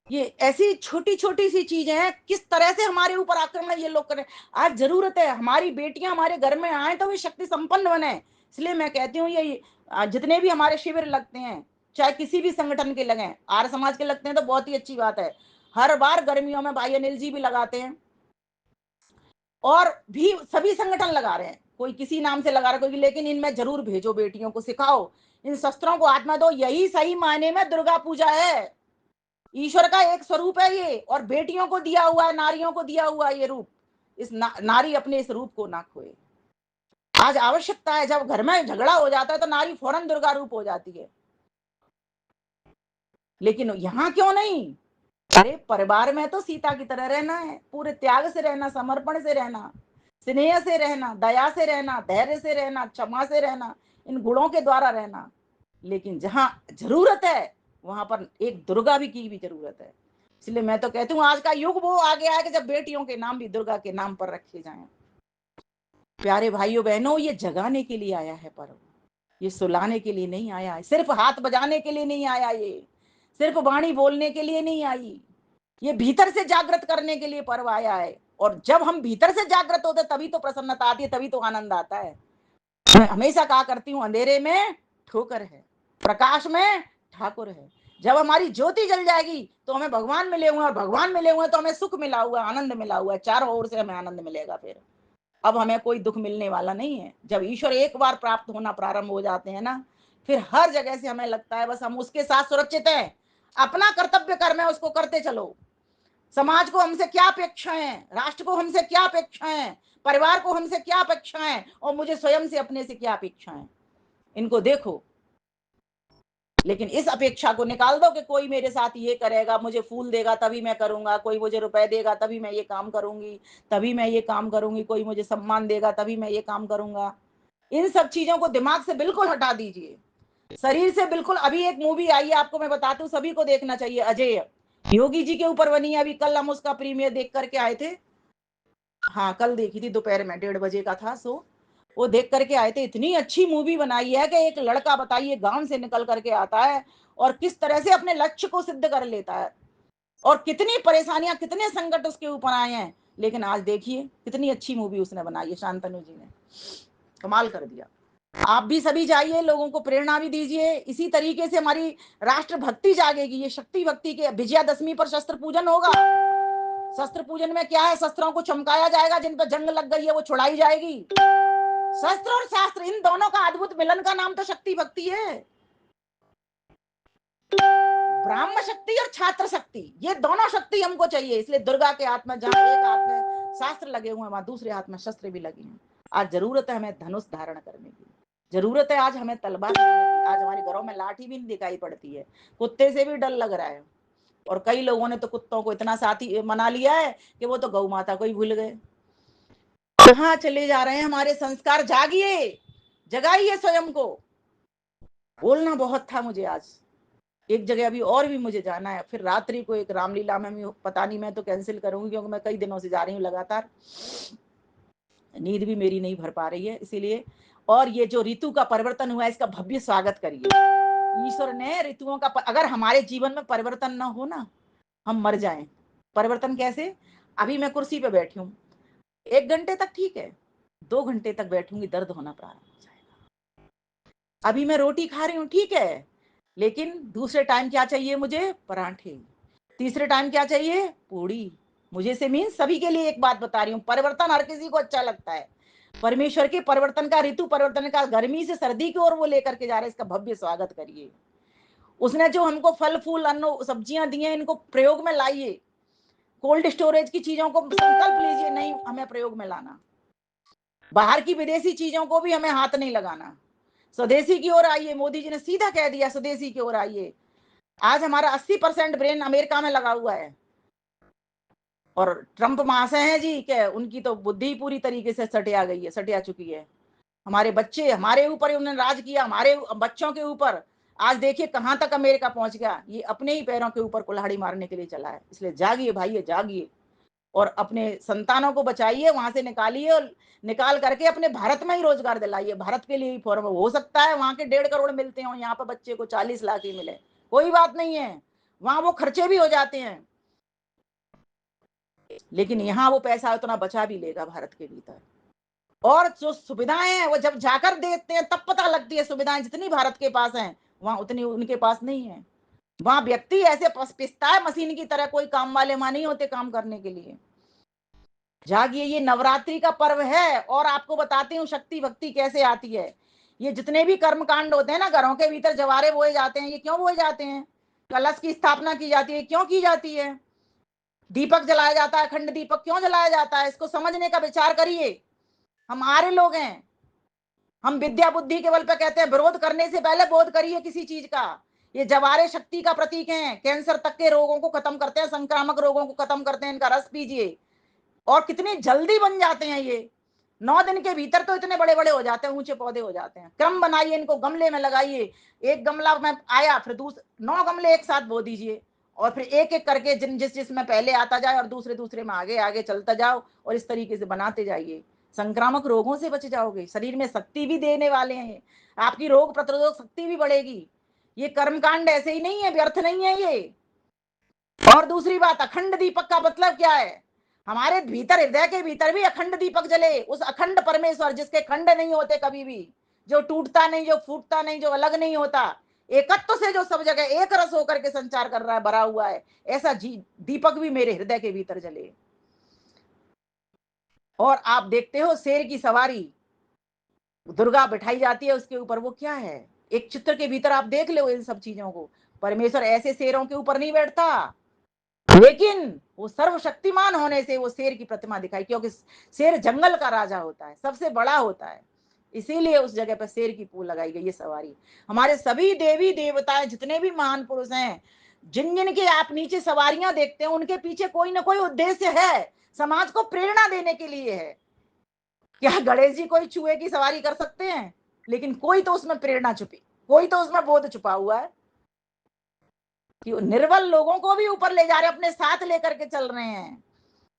S1: ये ऐसी छोटी छोटी सी चीजें हैं, किस तरह से हमारे ऊपर आक्रमण ये लोग करें। आज जरूरत है हमारी बेटियां हमारे घर में आए तो वे शक्ति संपन्न बने। इसलिए मैं कहती हूँ ये जितने भी हमारे शिविर लगते हैं, चाहे किसी भी संगठन के लगे, आर्य समाज के लगते हैं तो बहुत ही अच्छी बात है। हर बार गर्मियों में भाई अनिल जी भी लगाते हैं, और भी सभी संगठन लगा रहे हैं, कोई किसी नाम से लगा रहा है कोई, लेकिन इनमें जरूर भेजो, बेटियों को सिखाओ, इन शस्त्रों को हाथ में दो। यही सही मायने में दुर्गा पूजा है। ईश्वर का एक स्वरूप है ये, और बेटियों को दिया हुआ है, नारियों को दिया हुआ है ये रूप। इस नारी अपने इस रूप को ना खोए। आज आवश्यकता है, जब घर में झगड़ा हो जाता है तो नारी फौरन दुर्गा रूप हो जाती है, लेकिन यहाँ क्यों नहीं? अरे परिवार में तो सीता की तरह रहना है, पूरे त्याग से रहना, समर्पण से रहना, स्नेह से रहना, दया से रहना, धैर्य से रहना, क्षमा से रहना, इन गुणों के द्वारा रहना। लेकिन जहां जरूरत है वहां पर एक दुर्गा भी की भी जरूरत है। इसलिए मैं तो कहती हूँ आज का युग वो आ गया है कि जब बेटियों के नाम भी दुर्गा के नाम पर रखे जाएं। प्यारे भाइयों बहनों, ये जगाने के लिए आया है पर्व, ये सुलाने के लिए नहीं आया है, सिर्फ हाथ बजाने के लिए नहीं आया, ये सिर्फ वाणी बोलने के लिए नहीं आई, ये भीतर से जागृत करने के लिए पर्व आया है। और जब हम भीतर से जागृत होते तभी तो प्रसन्नता आती है, तभी तो आनंद आता है। मैं हमेशा कहा करती हूँ, अंधेरे में ठोकर है, प्रकाश में ठाकुर है। जब हमारी ज्योति जल जाएगी तो हमें भगवान मिले हुए, और भगवान मिले हुए तो हमें सुख मिला हुआ, आनंद मिला हुआ है, चारों ओर से हमें आनंद मिलेगा। फिर अब हमें कोई दुख मिलने वाला नहीं है। जब ईश्वर एक बार प्राप्त होना प्रारंभ हो जाते हैं ना, फिर हर जगह से हमें लगता है बस हम उसके साथ सुरक्षित हैं। अपना कर्तव्य कर्म है, उसको करते चलो। समाज को हमसे क्या अपेक्षाएं, राष्ट्र को हमसे क्या अपेक्षाएं, परिवार को हमसे क्या अपेक्षाएं, और मुझे स्वयं से अपने से क्या अपेक्षाएं, इनको देखो। लेकिन इस अपेक्षा को निकाल दो कि कोई मेरे साथ ये करेगा, मुझे फूल देगा तभी मैं करूंगा, कोई मुझे रुपए देगा तभी मैं ये काम करूंगी, तभी मैं ये काम करूंगी, कोई मुझे सम्मान देगा तभी मैं ये काम करूंगा। इन सब चीजों को दिमाग से बिल्कुल हटा दीजिए, शरीर से बिल्कुल। अभी एक मूवी आई है, आपको मैं बताती हूँ, सभी को देखना चाहिए, अजय योगी जी के ऊपर बनी है। अभी कल हम उसका प्रीमियर देख करके आए थे। हाँ, कल देखी थी, दोपहर में 1:30 बजे का था शो। वो देख करके आए थे। इतनी अच्छी मूवी बनाई है कि एक लड़का, बताइए, गांव से निकल करके आता है और किस तरह से अपने लक्ष्य को सिद्ध कर लेता है, और कितनी परेशानियां, कितने संकट उसके ऊपर आए हैं। लेकिन आज देखिए कितनी अच्छी मूवी उसने बनाई है, शांतनु जी ने कमाल कर दिया। आप भी सभी जाइए, लोगों को प्रेरणा भी दीजिए। इसी तरीके से हमारी राष्ट्र भक्ति जागेगी। ये शक्ति भक्ति के विजयादशमी पर शस्त्र पूजन होगा। शस्त्र पूजन में क्या है, शस्त्रों को चमकाया जाएगा, जिन पर जंग लग गई है वो छुड़ाई जाएगी। शस्त्र और शास्त्र, इन दोनों का अद्भुत मिलन का नाम तो शक्ति भक्ति है। ब्राह्म शक्ति और छात्र शक्ति, ये दोनों शक्ति हमको चाहिए। इसलिए दुर्गा के हाथ में, जहां एक हाथ में शास्त्र लगे हुए हैं, वहां दूसरे हाथ में शस्त्र भी लगे हैं। आज जरूरत है हमें धनुष धारण करने की, जरूरत है आज हमें तलवार लेने की। आज हमारे घरों में लाठी भी नहीं दिखाई पड़ती है, कुत्ते से भी डर लग रहा है। और कई लोगों ने तो कुत्तों को इतना साथी मना लिया है कि वो तो गौ माता को ही भूल गए। कहाँ चले जा रहे हैं हमारे संस्कार? जागिए, जगाइए स्वयं को। बोलना बहुत था मुझे आज, एक जगह अभी और भी मुझे जाना है। फिर रात्रि को एक रामलीला में, पता नहीं, मैं तो कैंसिल करूंगी क्योंकि मैं कई दिनों से जा रही हूँ लगातार, नींद भी मेरी नहीं भर पा रही है इसीलिए। और ये जो ऋतु का परिवर्तन हुआ है, इसका भव्य स्वागत करिए। ईश्वर ने ऋतुओं का अगर हमारे जीवन में परिवर्तन ना हो ना, हम मर जाएं। परिवर्तन कैसे? अभी मैं कुर्सी पे बैठी हूँ, 1 घंटे तक ठीक है, 2 घंटे तक बैठूंगी, दर्द होना प्रारंभ हो जाएगा। अभी मैं रोटी खा रही हूँ, ठीक है, लेकिन दूसरे टाइम क्या चाहिए मुझे? पराठे। तीसरे टाइम क्या चाहिए? पूड़ी। मुझे से मीन सभी के लिए एक बात बता रही हूँ, परिवर्तन हर किसी को अच्छा लगता है। परमेश्वर के परिवर्तन का, ऋतु परिवर्तन का, गर्मी से सर्दी की ओर वो लेकर के जा रहे हैं, इसका भव्य स्वागत करिए। उसने जो हमको फल फूल अन्न सब्जियां दी हैं, इनको प्रयोग में लाइए। कोल्ड स्टोरेज की चीजों को संकल्प लीजिए नहीं हमें प्रयोग में लाना। बाहर की विदेशी चीजों को भी हमें हाथ नहीं लगाना। स्वदेशी की ओर आइए। मोदी जी ने सीधा कह दिया स्वदेशी की ओर आइए। आज हमारा 80% ब्रेन अमेरिका में लगा हुआ है, और ट्रंप महाशय हैं जी के, उनकी तो बुद्धि पूरी तरीके से सटिया गई है, सटिया चुकी है। हमारे बच्चे, हमारे ऊपर उन्होंने राज किया, हमारे बच्चों के ऊपर। आज देखिए कहां तक अमेरिका पहुंच गया। ये अपने ही पैरों के ऊपर कुल्हाड़ी मारने के लिए चला है। इसलिए जागिए भाई, जागिए, और अपने संतानों को बचाइए, वहां से निकालिए, और निकाल करके अपने भारत में ही रोजगार दिलाइए। भारत के लिए ही फॉर्म हो सकता है वहां के 1.5 करोड़ मिलते हो, यहाँ पर बच्चे को 40 लाख ही मिले, कोई बात नहीं है, वहां वो खर्चे भी हो जाते हैं। लेकिन यहाँ वो पैसा उतना बचा भी लेगा भारत के भीतर। और जो सुविधाएं हैं वो जब जाकर देखते हैं तब पता लगती है, सुविधाएं जितनी भारत के पास हैं वहां उतनी उनके पास नहीं है। वहां व्यक्ति ऐसे पिसता है मशीन की तरह, कोई काम वाले वहां नहीं होते काम करने के लिए। जागिए, ये नवरात्रि का पर्व है, और आपको बताती हूँ शक्ति भक्ति कैसे आती है। ये जितने भी कर्म कांड होते हैं ना, घरों के भीतर जवारे बोए जाते हैं, ये क्यों बोए जाते हैं? कलश की स्थापना की जाती है, क्यों की जाती है? दीपक जलाया जाता है, अखंड दीपक क्यों जलाया जाता है? इसको समझने का विचार करिए। हम आर्य लोग हैं, हम विद्या बुद्धि के बल पे कहते हैं विरोध करने से पहले बोध करिए किसी चीज का। ये जवारे शक्ति का प्रतीक हैं, कैंसर तक के रोगों को खत्म करते हैं, संक्रामक रोगों को खत्म करते हैं। इनका रस पीजिए और कितनी जल्दी बन जाते हैं ये। 9 दिन के भीतर तो इतने बड़े बड़े हो जाते हैं, ऊंचे पौधे हो जाते हैं। क्रम बनाइए, इनको गमले में लगाइए, एक गमला में आया फिर 9 गमले एक साथ बो दीजिए और फिर एक एक करके जिसमें पहले आता जाए और दूसरे दूसरे में आगे आगे चलता जाओ और इस तरीके से बनाते जाइए। संक्रामक रोगों से बच जाओगे, शरीर में शक्ति भी देने वाले हैं, आपकी रोग प्रतिरोधक शक्ति भी बढ़ेगी। ये कर्मकांड ऐसे ही नहीं है, व्यर्थ नहीं है ये। और दूसरी बात, अखंड दीपक का मतलब क्या है? हमारे भीतर, हृदय के भीतर भी अखंड दीपक जले, उस अखंड परमेश्वर जिसके खंड नहीं होते कभी भी, जो टूटता नहीं, जो फूटता नहीं, जो अलग नहीं होता, एकत्व से जो सब जगह एक रस होकर के संचार कर रहा है, भरा हुआ है, ऐसा दीपक भी मेरे हृदय के भीतर जले। और आप देखते हो शेर की सवारी दुर्गा बिठाई जाती है उसके ऊपर, वो क्या है? एक चित्र के भीतर आप देख लो इन सब चीजों को। परमेश्वर ऐसे शेरों के ऊपर नहीं बैठता, लेकिन वो सर्वशक्तिमान होने से वो शेर की प्रतिमा दिखाई, क्योंकि शेर जंगल का राजा होता है, सबसे बड़ा होता है, इसीलिए उस जगह पर शेर की पूल लगाई गई है सवारी। हमारे सभी देवी देवताएं, जितने भी महान पुरुष हैं, जिन जिन के आप नीचे सवारियां देखते हैं, उनके पीछे कोई ना कोई उद्देश्य है, समाज को प्रेरणा देने के लिए है। क्या गणेश जी कोई चूहे की सवारी कर सकते हैं? लेकिन कोई तो उसमें प्रेरणा छुपी, कोई तो उसमें बोध छुपा हुआ है कि निर्बल लोगों को भी ऊपर ले जा रहे, अपने साथ लेकर के चल रहे हैं।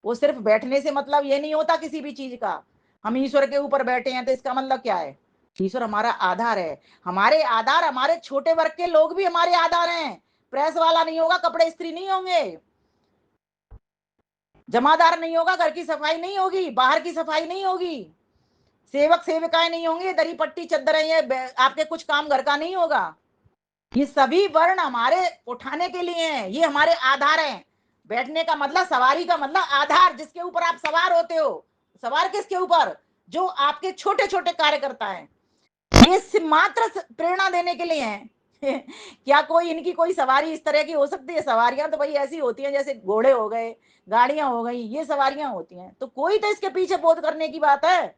S1: वो सिर्फ बैठने से मतलब ये नहीं होता किसी भी चीज का। हम ईश्वर के ऊपर बैठे हैं तो इसका मतलब क्या है? ईश्वर हमारा आधार है, हमारे आधार, हमारे छोटे वर्ग के लोग भी हमारे आधार हैं। प्रेस वाला नहीं होगा, कपड़े इस्त्री नहीं होंगे, जमादार नहीं होगा, घर की सफाई नहीं होगी, बाहर की सफाई नहीं होगी, सेवक सेविकाएं नहीं होंगे, दरी पट्टी चद्दर आपके कुछ काम घर का नहीं होगा। ये सभी वर्ण हमारे उठाने के लिए हैं, ये हमारे आधार हैं। बैठने का मतलब, सवारी का मतलब आधार, जिसके ऊपर आप सवार होते हो। सवार किसके ऊपर? जो आपके छोटे छोटे कार्यकर्ता हैं। ये मात्र प्रेरणा देने के लिए हैं। क्या कोई इनकी कोई सवारी इस तरह की हो सकती है? सवारियां तो भाई ऐसी होती हैं जैसे घोड़े हो गए, गाड़ियां हो गई, ये सवारियां होती हैं। तो कोई तो इसके पीछे बोध करने की बात है।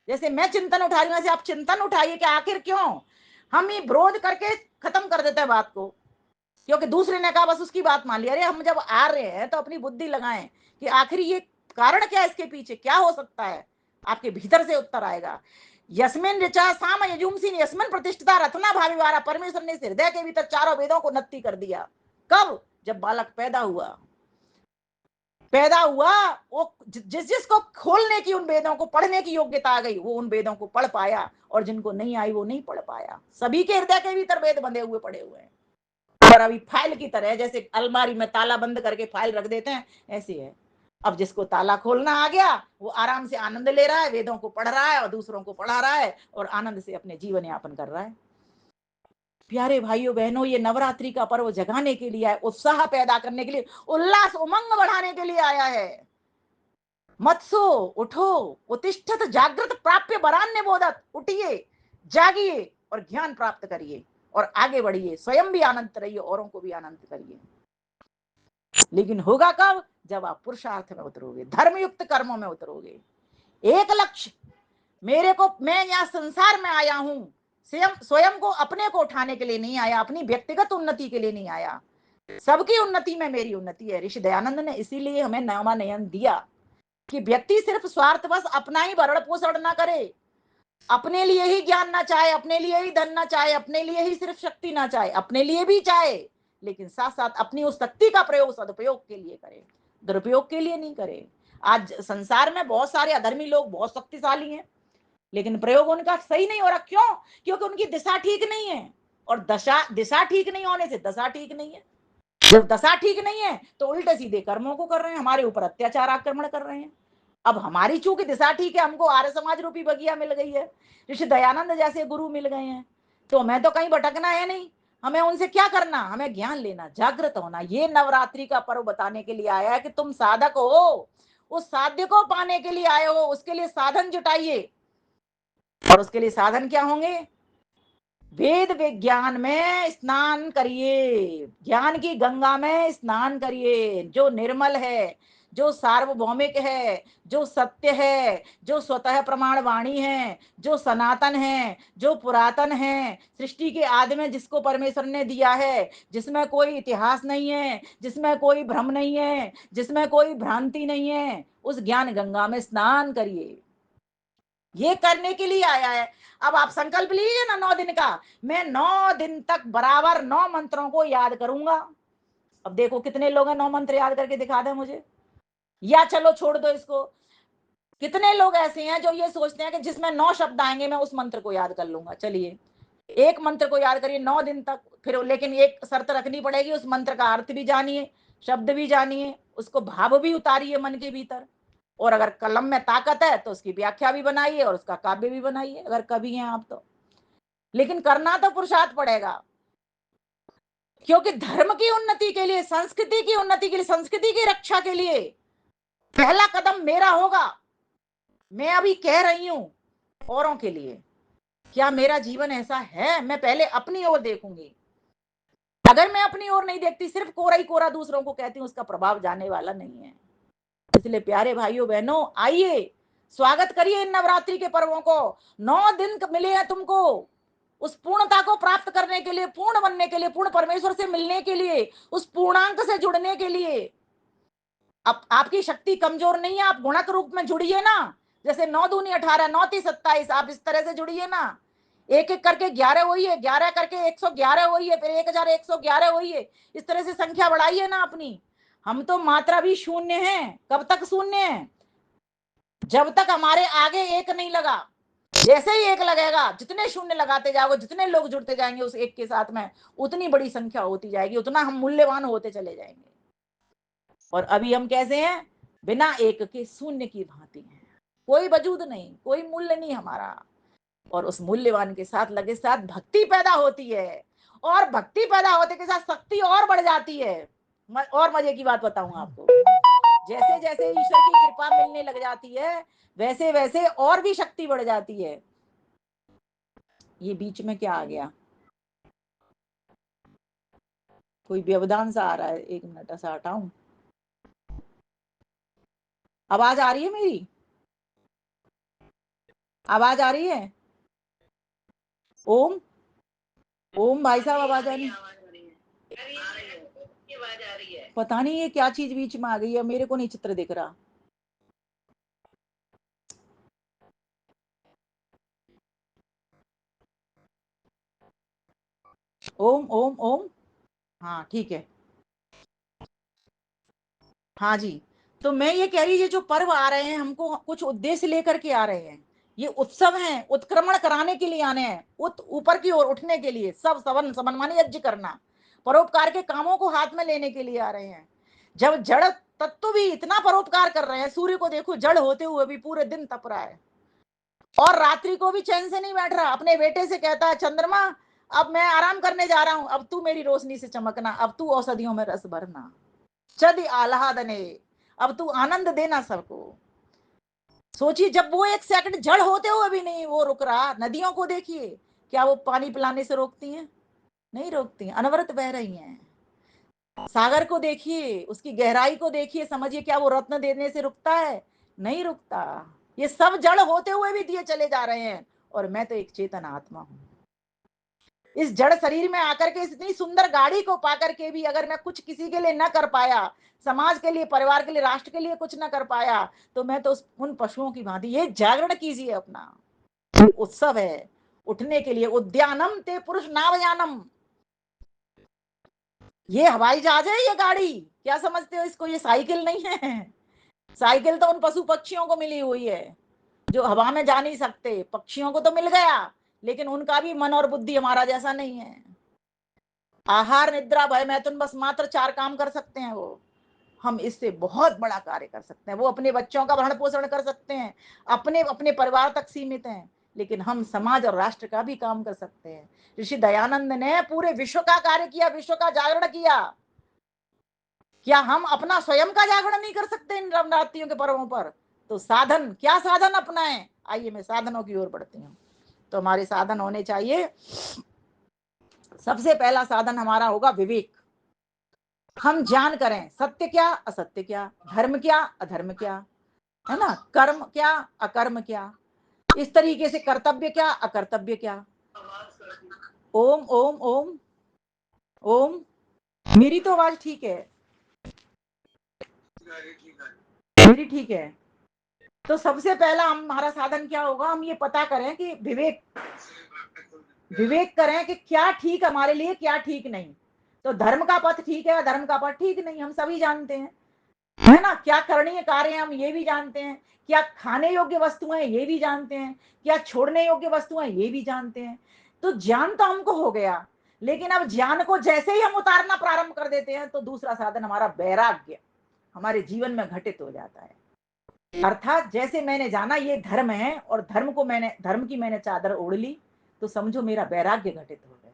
S1: जैसे मैं चिंतन उठा रही हूं, वैसे आप चिंतन उठाइए कि आखिर क्यों हम ये विरोध करके खत्म कर देते हैं बात को, क्योंकि दूसरे ने कहा बस उसकी बात मान लिया। अरे हम जब आ रहे हैं तो अपनी बुद्धि लगाएं कि आखिर ये कारण क्या है, इसके पीछे क्या हो सकता है। आपके भीतर से उत्तर आएगा। यस्मिन ऋचा साम यजुंसी यस्मिन प्रतिष्ठिता रत्ना भाविवारा। परमेश्वर ने इस हृदय के भीतर चारों वेदों को नत्ती कर दिया। कब? जब बालक पैदा हुआ। वो जिस जिसको खोलने की, उन वेदों को पढ़ने की योग्यता आ गई, वो उन वेदों को पढ़ पाया, और जिनको नहीं आई वो नहीं पढ़ पाया। सभी के हृदय के भीतर वेद बंधे हुए पड़े हुए हैं। और अभी फाइल की तरह, जैसे अलमारी में ताला बंद करके फाइल रख देते हैं, ऐसी है। अब जिसको ताला खोलना आ गया, वो आराम से आनंद ले रहा है, वेदों को पढ़ रहा है और दूसरों को पढ़ा रहा है और आनंद से अपने जीवन यापन कर रहा है। प्यारे भाइयों बहनों, ये नवरात्रि का पर्व जगाने के लिए आया, उत्साह पैदा करने के लिए, उल्लास उमंग बढ़ाने के लिए आया है। मत सो, उठो, उत्तिष्ठत जागृत प्राप्य वरान्य बोधत। उठिए, जागिए और ज्ञान प्राप्त करिए और आगे बढ़िए, स्वयं भी आनंद रहिए, औरों को भी आनंद करिए। लेकिन होगा कब? जब आप पुरुषार्थ में उतरोगे, धर्मयुक्त कर्मों में उतरोगे। एक लक्ष्य, मैं यहाँ संसार में आया हूं, स्वयं स्वयं को, अपने को उठाने के लिए नहीं आया, अपनी व्यक्तिगत उन्नति के लिए नहीं आया, सबकी उन्नति में मेरी उन्नति है। ऋषि दयानंद ने इसीलिए हमें नामानयन दिया कि व्यक्ति सिर्फ स्वार्थवश अपना ही भरण पोषण ना करे, अपने लिए ही ज्ञान ना चाहे, अपने लिए ही धन ना चाहे, अपने लिए ही सिर्फ शक्ति ना चाहे, अपने लिए भी चाहे, लेकिन साथ साथ अपनी उस शक्ति का प्रयोग सदुपयोग के लिए करे, दुरुपयोग के लिए नहीं करे। आज संसार में बहुत सारे अधर्मी लोग बहुत शक्तिशाली हैं, लेकिन प्रयोग उनका सही नहीं हो रहा। क्यों? क्योंकि उनकी दिशा ठीक नहीं है, और दिशा ठीक नहीं होने से दशा ठीक नहीं है। जब दशा ठीक नहीं है तो उल्टे सीधे कर्मों को कर रहे हैं, हमारे ऊपर अत्याचार आक्रमण कर रहे हैं। अब हमारी चूंकि दिशा ठीक है, हमको आर्य समाज रूपी बगिया मिल गई है, ऋषि दयानंद जैसे गुरु मिल गए हैं, तो हमें तो कहीं भटकना है नहीं। हमें उनसे क्या करना? हमें ज्ञान लेना, जागृत होना। ये नवरात्रि का पर्व बताने के लिए आया है कि तुम साधक हो, उस साध्य को पाने के लिए आए हो, उसके लिए साधन जुटाइए। और उसके लिए साधन क्या होंगे? वेद विज्ञान में स्नान करिए, ज्ञान की गंगा में स्नान करिए, जो निर्मल है, जो सार्वभौमिक है, जो सत्य है, जो स्वतः प्रमाण वाणी है, जो सनातन है, जो पुरातन है, सृष्टि के आदि में जिसको परमेश्वर ने दिया है, जिसमें कोई इतिहास नहीं है, जिसमें कोई भ्रम नहीं है, जिसमें कोई भ्रांति नहीं है, उस ज्ञान गंगा में स्नान करिए। ये करने के लिए आया है। अब आप संकल्प लीजिए ना 9 दिन का, मैं 9 दिन तक बराबर 9 मंत्रों को याद करूंगा। अब देखो कितने लोग हैं 9 मंत्र याद करके दिखा दें मुझे, या चलो छोड़ दो इसको। कितने लोग ऐसे हैं जो ये सोचते हैं कि जिसमें 9 शब्द आएंगे मैं उस मंत्र को याद कर लूंगा। चलिए एक मंत्र को याद करिए 9 दिन तक, फिर लेकिन एक शर्त रखनी पड़ेगी, उस मंत्र का अर्थ भी जानिए, शब्द भी जानिए, उसको भाव भी उतारिए मन के भीतर, और अगर कलम में ताकत है तो उसकी व्याख्या भी बनाइए और उसका काव्य भी बनाइए, अगर कवि हैं आप तो। लेकिन करना तो पुरुषार्थ पड़ेगा, क्योंकि धर्म की उन्नति के लिए, संस्कृति की उन्नति के लिए, संस्कृति की रक्षा के लिए पहला कदम मेरा होगा। मैं अभी कह रही हूं औरों के लिए, क्या मेरा जीवन ऐसा है? मैं पहले अपनी ओर देखूंगी। अगर मैं अपनी ओर नहीं देखती, सिर्फ कोरा ही कोरा दूसरों को कहती हूं, उसका प्रभाव जाने वाला नहीं है। इसलिए प्यारे भाइयों बहनों, आइए स्वागत करिए इन नवरात्रि के पर्वों को। 9 दिन मिले हैं तुमको उस पूर्णता को प्राप्त करने के लिए, पूर्ण बनने के लिए, पूर्ण परमेश्वर से मिलने के लिए, उस पूर्णांक से जुड़ने के लिए। अब आपकी शक्ति कमजोर नहीं है, आप गुणक रूप में जुड़िए ना। जैसे 9 दूनी 18, 9 तीस 27, आप इस तरह से जुड़िए ना। एक एक करके 11 हुई है, 11 करके 111 हुई है, फिर 1111 हुई है। इस तरह से संख्या बढ़ाइए ना अपनी। हम तो मात्रा भी शून्य हैं। कब तक शून्य है? जब तक हमारे आगे एक नहीं लगा। जैसे ही एक लगेगा, जितने शून्य लगाते जाओगे, जितने लोग जुड़ते जाएंगे उस एक के साथ में, उतनी बड़ी संख्या होती जाएगी, उतना हम मूल्यवान होते चले जाएंगे। और अभी हम कैसे हैं? बिना एक के शून्य की भांति हैं, कोई वजूद नहीं, कोई मूल्य नहीं हमारा। और उस मूल्यवान के साथ लगे साथ भक्ति पैदा होती है, और भक्ति पैदा होते के साथ शक्ति और बढ़ जाती है। और मजे की बात बताऊं आपको, जैसे जैसे ईश्वर की कृपा मिलने लग जाती है, वैसे वैसे और भी शक्ति बढ़ जाती है। ये बीच में क्या आ गया? कोई व्यवधान सा आ रहा है, 1 मिनट ऐसा हटाऊं। आवाज आ रही है मेरी? आवाज आ रही है? ओम, ओम भाई साहब आवाज आ रही है? पता नहीं ये क्या चीज बीच में आ गई है, मेरे को नहीं चित्र दिख रहा। ओम ओम ओम। हाँ ठीक है। हाँ जी। तो मैं ये कह रही, ये जो पर्व आ रहे हैं हमको कुछ उद्देश्य लेकर के आ रहे हैं। ये उत्सव हैं, उत्क्रमण कराने के लिए आने हैं, ऊपर की ओर उठने के लिए, सब सवन समन माने यज्ञ करना, परोपकार के कामों को हाथ में लेने के लिए आ रहे हैं। जब जड़ तत्व भी इतना परोपकार कर रहे हैं, सूर्य को देखो जड़ होते हुए भी पूरे दिन तप रहा है, और रात्रि को भी चैन से नहीं बैठ रहा। अपने बेटे से कहता है, चंद्रमा अब मैं आराम करने जा रहा हूं, अब तू मेरी रोशनी से चमकना, अब तू औषधियों में रस भरना, चद आह्लादने, अब तू आनंद देना सबको। सोचिए, जब वो 1 सेकंड जड़ होते हुए भी नहीं वो रुक रहा। नदियों को देखिए, क्या वो पानी पिलाने से रोकती हैं? नहीं रोकती हैं, अनवरत बह रही हैं। सागर को देखिए, उसकी गहराई को देखिए, समझिए क्या वो रत्न देने से रुकता है? नहीं रुकता। ये सब जड़ होते हुए भी दिए चले जा रहे हैं, और मैं तो एक चेतन आत्मा हूं। इस जड़ शरीर में आकर के, इतनी सुंदर गाड़ी को पाकर के भी अगर मैं कुछ किसी के लिए न कर पाया, समाज के लिए, परिवार के लिए, राष्ट्र के लिए कुछ न कर पाया, तो मैं तो उन पशुओं की भांति। ये जागरण कीजिए अपना, उत्सव है उठने के लिए। उद्यानम ते पुरुष नावयानम, ये हवाई जहाज है, ये गाड़ी क्या समझते हो इसको? ये साइकिल नहीं है। साइकिल तो उन पशु पक्षियों को मिली हुई है जो हवा में जा नहीं सकते। पक्षियों को तो मिल गया, लेकिन उनका भी मन और बुद्धि हमारा जैसा नहीं है। आहार निद्रा भय मैथुन, बस मात्र 4 काम कर सकते हैं वो। हम इससे बहुत बड़ा कार्य कर सकते हैं। वो अपने बच्चों का भरण पोषण कर सकते हैं, अपने अपने परिवार तक सीमित हैं, लेकिन हम समाज और राष्ट्र का भी काम कर सकते हैं। ऋषि दयानंद ने पूरे विश्व का कार्य किया, विश्व का जागरण किया। क्या हम अपना स्वयं का जागरण नहीं कर सकते इन नवरात्रियों के पर्वों पर? तो साधन, क्या साधन अपनाएं? आइए मैं साधनों की ओर बढ़ती हूँ। तो हमारे साधन होने चाहिए। सबसे पहला साधन हमारा होगा विवेक। हम जान करें सत्य क्या असत्य क्या, धर्म क्या अधर्म क्या, है ना, कर्म क्या अकर्म क्या, इस तरीके से कर्तव्य क्या अकर्तव्य क्या। ओम ओम ओम ओम। मेरी तो आवाज ठीक है, मेरी ठीक है। तो सबसे पहला हमारा साधन क्या होगा, हम ये पता करें कि विवेक विवेक करें कि क्या ठीक हमारे लिए क्या ठीक नहीं। तो धर्म का पथ ठीक है, धर्म का पथ ठीक नहीं, हम सभी जानते हैं, है ना। क्या करणीय कार्य हम ये भी जानते हैं, क्या खाने योग्य वस्तुएं ये भी जानते हैं, क्या छोड़ने योग्य वस्तुएं ये भी जानते हैं। तो ज्ञान तो हमको हो गया, लेकिन अब ज्ञान को जैसे ही हम उतारना प्रारंभ कर देते हैं तो दूसरा साधन हमारा वैराग्य हमारे जीवन में घटित हो जाता है। अर्थात जैसे मैंने जाना ये धर्म है और धर्म की मैंने चादर ओढ़ ली, तो समझो मेरा वैराग्य घटित हो गया।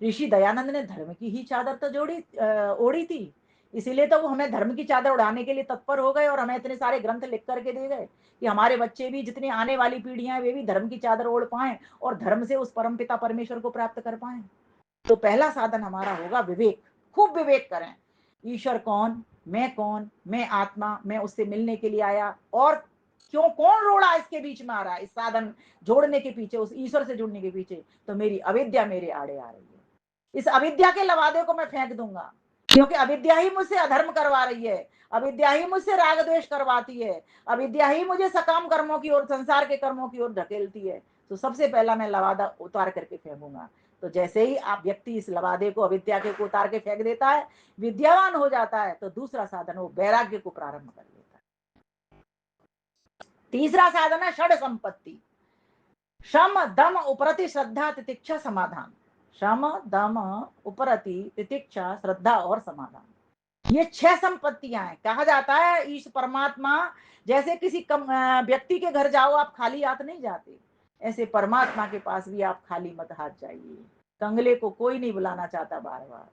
S1: ऋषि दयानंद ने धर्म की ही चादर तो ओढ़ी थी, इसीलिए तो वो हमें धर्म की चादर उड़ाने के लिए तत्पर हो गए और हमें इतने सारे ग्रंथ लिख करके दे गए कि हमारे बच्चे भी, जितनी आने वाली पीढ़ियां वे भी धर्म की चादर ओढ़ पाए और धर्म से उस परम पिता परमेश्वर को प्राप्त कर पाए। तो पहला साधन हमारा होगा विवेक। खूब विवेक करें, ईश्वर कौन, मैं कौन, मैं आत्मा, मैं उससे मिलने के लिए आया, और क्यों, कौन रोड़ा इसके बीच में आ रहा है, इस साधन जोड़ने के पीछे, उस ईश्वर से जुड़ने के पीछे। तो मेरी अविद्या मेरे आड़े आ रही है, इस अविद्या के लवादे को मैं फेंक दूंगा, क्योंकि अविद्या ही मुझसे अधर्म करवा रही है, अविद्या ही मुझसे राग द्वेष करवाती है, अविद्या ही मुझे सकाम कर्मों की ओर, संसार के कर्मों की ओर ढकेलती है। तो सबसे पहला मैं लवादा उतार करके फेंकूंगा। तो जैसे ही आप व्यक्ति इस लवादे को, अविद्या के को उतार के फेंक देता है, विद्यावान हो जाता है, तो दूसरा साधन वो वैराग्य को प्रारंभ कर लेता है। तीसरा साधन है षड संपत्ति, शम दम उपरति श्रद्धा तितिक्षा समाधान। शम दम उपरति तितिक्षा श्रद्धा और समाधान, ये 6 संपत्तियां हैं। कहा जाता है ईश परमात्मा, जैसे किसी व्यक्ति के घर जाओ आप खाली हाथ नहीं जाते, ऐसे परमात्मा के पास भी आप खाली मत हाथ जाइए। कंगले को कोई नहीं बुलाना चाहता बार बार,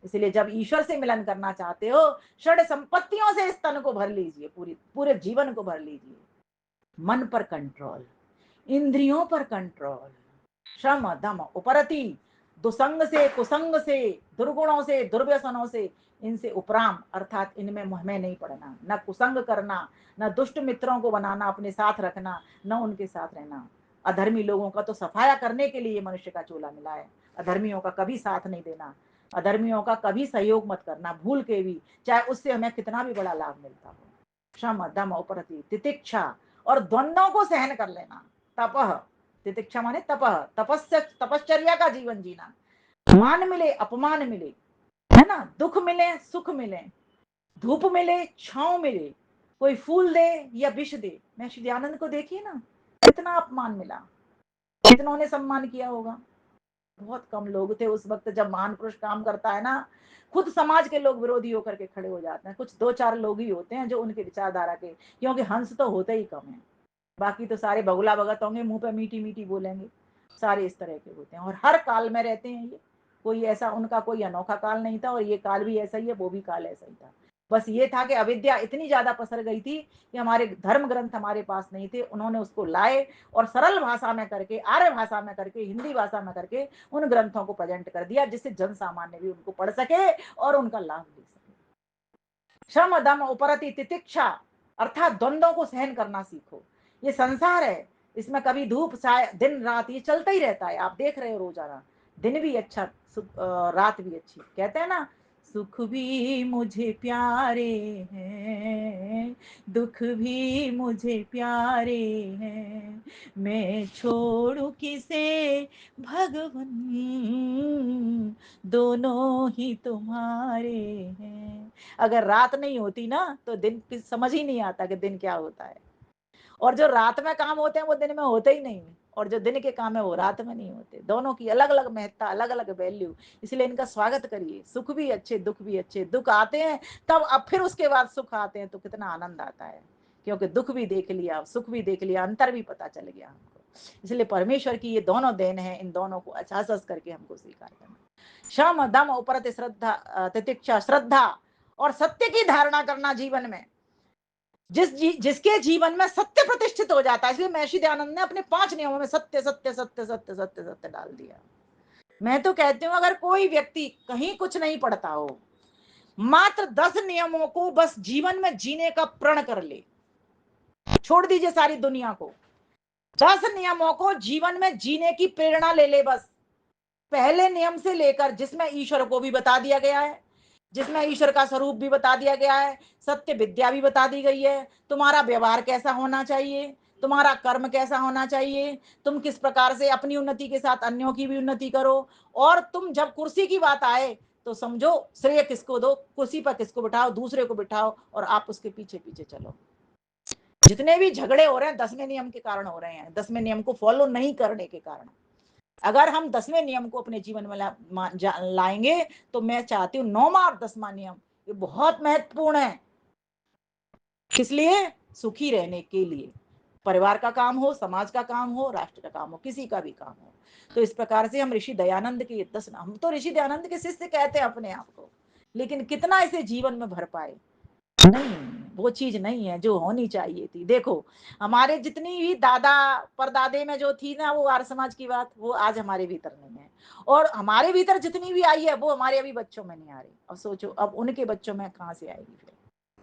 S1: इसलिए जब ईश्वर से मिलन करना चाहते हो, षड संपत्तियों से इस तन को भर लीजिए, पूरे जीवन को भर लीजिए। मन पर कंट्रोल, इंद्रियों पर कंट्रोल, श्रम दम उपरति, दुसंग से, कुसंग से, दुर्गुणों से, दुर्व्यसनों से, इनसे उपराम, अर्थात इनमें हमें नहीं पड़ना, न कुसंग करना, न दुष्ट मित्रों को बनाना, अपने साथ रखना, न उनके साथ रहना। अधर्मी लोगों का तो सफाया करने के लिए मनुष्य का चोला मिला है, अधर्मियों का कभी साथ नहीं देना, अधर्मियों का कभी सहयोग मत करना भूल के भी, चाहे उससे हमें कितना भी बड़ा लाभ मिलता हो। श्रम दम उपरति तितिक्षा, और द्वंद्वों को सहन कर लेना। तपह, तितिक्षा माने तपह, तपश्चर्या का जीवन जीना, मान मिले अपमान मिले, है ना, दुख मिले सुख मिले, धूप मिले छांव मिले, कोई फूल दे या विष दे। मैं श्री दयानंद को देखिए ना, कितना अपमान मिला, कितनों ने सम्मान किया होगा। बहुत कम लोग थे उस वक्त जब महान पुरुष काम करता है ना, खुद समाज के लोग विरोधी होकर के खड़े हो जाते हैं, कुछ 2-4 लोग ही होते हैं जो उनके विचारधारा के, क्योंकि हंस तो होते ही कम है, बाकी तो सारे बगुला भगत होंगे, मुंह पे मीठी मीठी बोलेंगे, सारे इस तरह के होते हैं और हर काल में रहते हैं ये। कोई ऐसा, उनका कोई अनोखा काल नहीं था, और ये काल भी ऐसा ही है, वो भी काल ऐसा ही था। बस ये था कि अविद्या इतनी ज्यादा पसर गई थी कि हमारे धर्म ग्रंथ हमारे पास नहीं थे, उन्होंने उसको लाए और सरल भाषा में करके, आर्य भाषा में करके, हिंदी भाषा में करके उन ग्रंथों को प्रेजेंट कर दिया, जिससे जन सामान्य भी उनको पढ़ सके और उनका लाभ ले सके। श्रम दम उपरति तितिक्षा, अर्थात द्वंद्वों को सहन करना सीखो। ये संसार है, इसमें कभी धूप छाया, दिन रात ये चलता ही रहता है, आप देख रहे हो रोजाना, दिन भी अच्छा, रात भी अच्छी। कहते हैं ना, सुख भी मुझे प्यारे हैं, दुख भी मुझे प्यारे हैं, मैं छोड़ू किसे भगवन, दोनों ही तुम्हारे हैं। अगर रात नहीं होती ना तो दिन समझ ही नहीं आता कि दिन क्या होता है, और जो रात में काम होते हैं वो दिन में होते ही नहीं, और जो दिन के काम है वो रात में नहीं होते। दोनों की अलग अलग महत्ता, अलग अलग वैल्यू, इसलिए इनका स्वागत करिए। सुख भी अच्छे, दुख भी अच्छे, दुख आते हैं तब, अब फिर उसके बाद सुख आते हैं तो कितना आनंद आता है, क्योंकि दुख भी देख लिया, सुख भी देख लिया, अंतर भी पता चल गया हमको। इसलिए परमेश्वर की ये दोनों देन है, इन दोनों को अच्छा करके हमको स्वीकार करना। शम दम उपरत श्रद्धा, तितिक्षा श्रद्धा, और सत्य की धारणा करना जीवन में। जिसके जीवन में सत्य प्रतिष्ठित हो जाता है, इसलिए महर्षि दयानंद ने अपने 5 नियमों में सत्य सत्य सत्य सत्य सत्य सत्य डाल दिया। मैं तो कहती हूँ अगर कोई व्यक्ति कहीं कुछ नहीं पढ़ता हो, मात्र 10 नियमों को बस जीवन में जीने का प्रण कर ले, छोड़ दीजिए सारी दुनिया को। 10 नियमों को जीवन में जीने की प्रेरणा ले ले बस। पहले नियम से लेकर, जिसमें ईश्वर को भी बता दिया गया है, जिसमें ईश्वर का स्वरूप भी बता दिया गया है, सत्य विद्या भी बता दी गई है, तुम्हारा व्यवहार कैसा होना चाहिए, तुम्हारा कर्म कैसा होना चाहिए, तुम किस प्रकार से अपनी उन्नति के साथ अन्यों की भी उन्नति करो। और तुम जब कुर्सी की बात आए तो समझो श्रेय किसको दो, कुर्सी पर किसको बिठाओ, दूसरे को बिठाओ और आप उसके पीछे पीछे चलो। जितने भी झगड़े हो रहे हैं 10वें नियम के कारण हो रहे हैं, 10वें नियम को फॉलो नहीं करने के कारण। अगर हम 10वें नियम को अपने जीवन में लाएंगे तो मैं चाहती हूँ 9वां और 10वां नियम ये बहुत महत्वपूर्ण है। किस लिए? सुखी रहने के लिए। परिवार का काम हो, समाज का काम हो, राष्ट्र का काम हो, किसी का भी काम हो। तो इस प्रकार से हम ऋषि दयानंद के 10, हम तो ऋषि दयानंद के शिष्य कहते हैं अपने आप को, लेकिन कितना इसे जीवन में भर पाए, नहीं, वो चीज नहीं है जो होनी चाहिए थी। देखो हमारे जितनी भी दादा परदादे में जो थी ना वो आर्य समाज की बात, वो आज हमारे भीतर नहीं है। और हमारे भीतर जितनी भी आई है वो हमारे अभी बच्चों में नहीं आ रही। अब सोचो अब उनके बच्चों में कहां से आएगी फिर?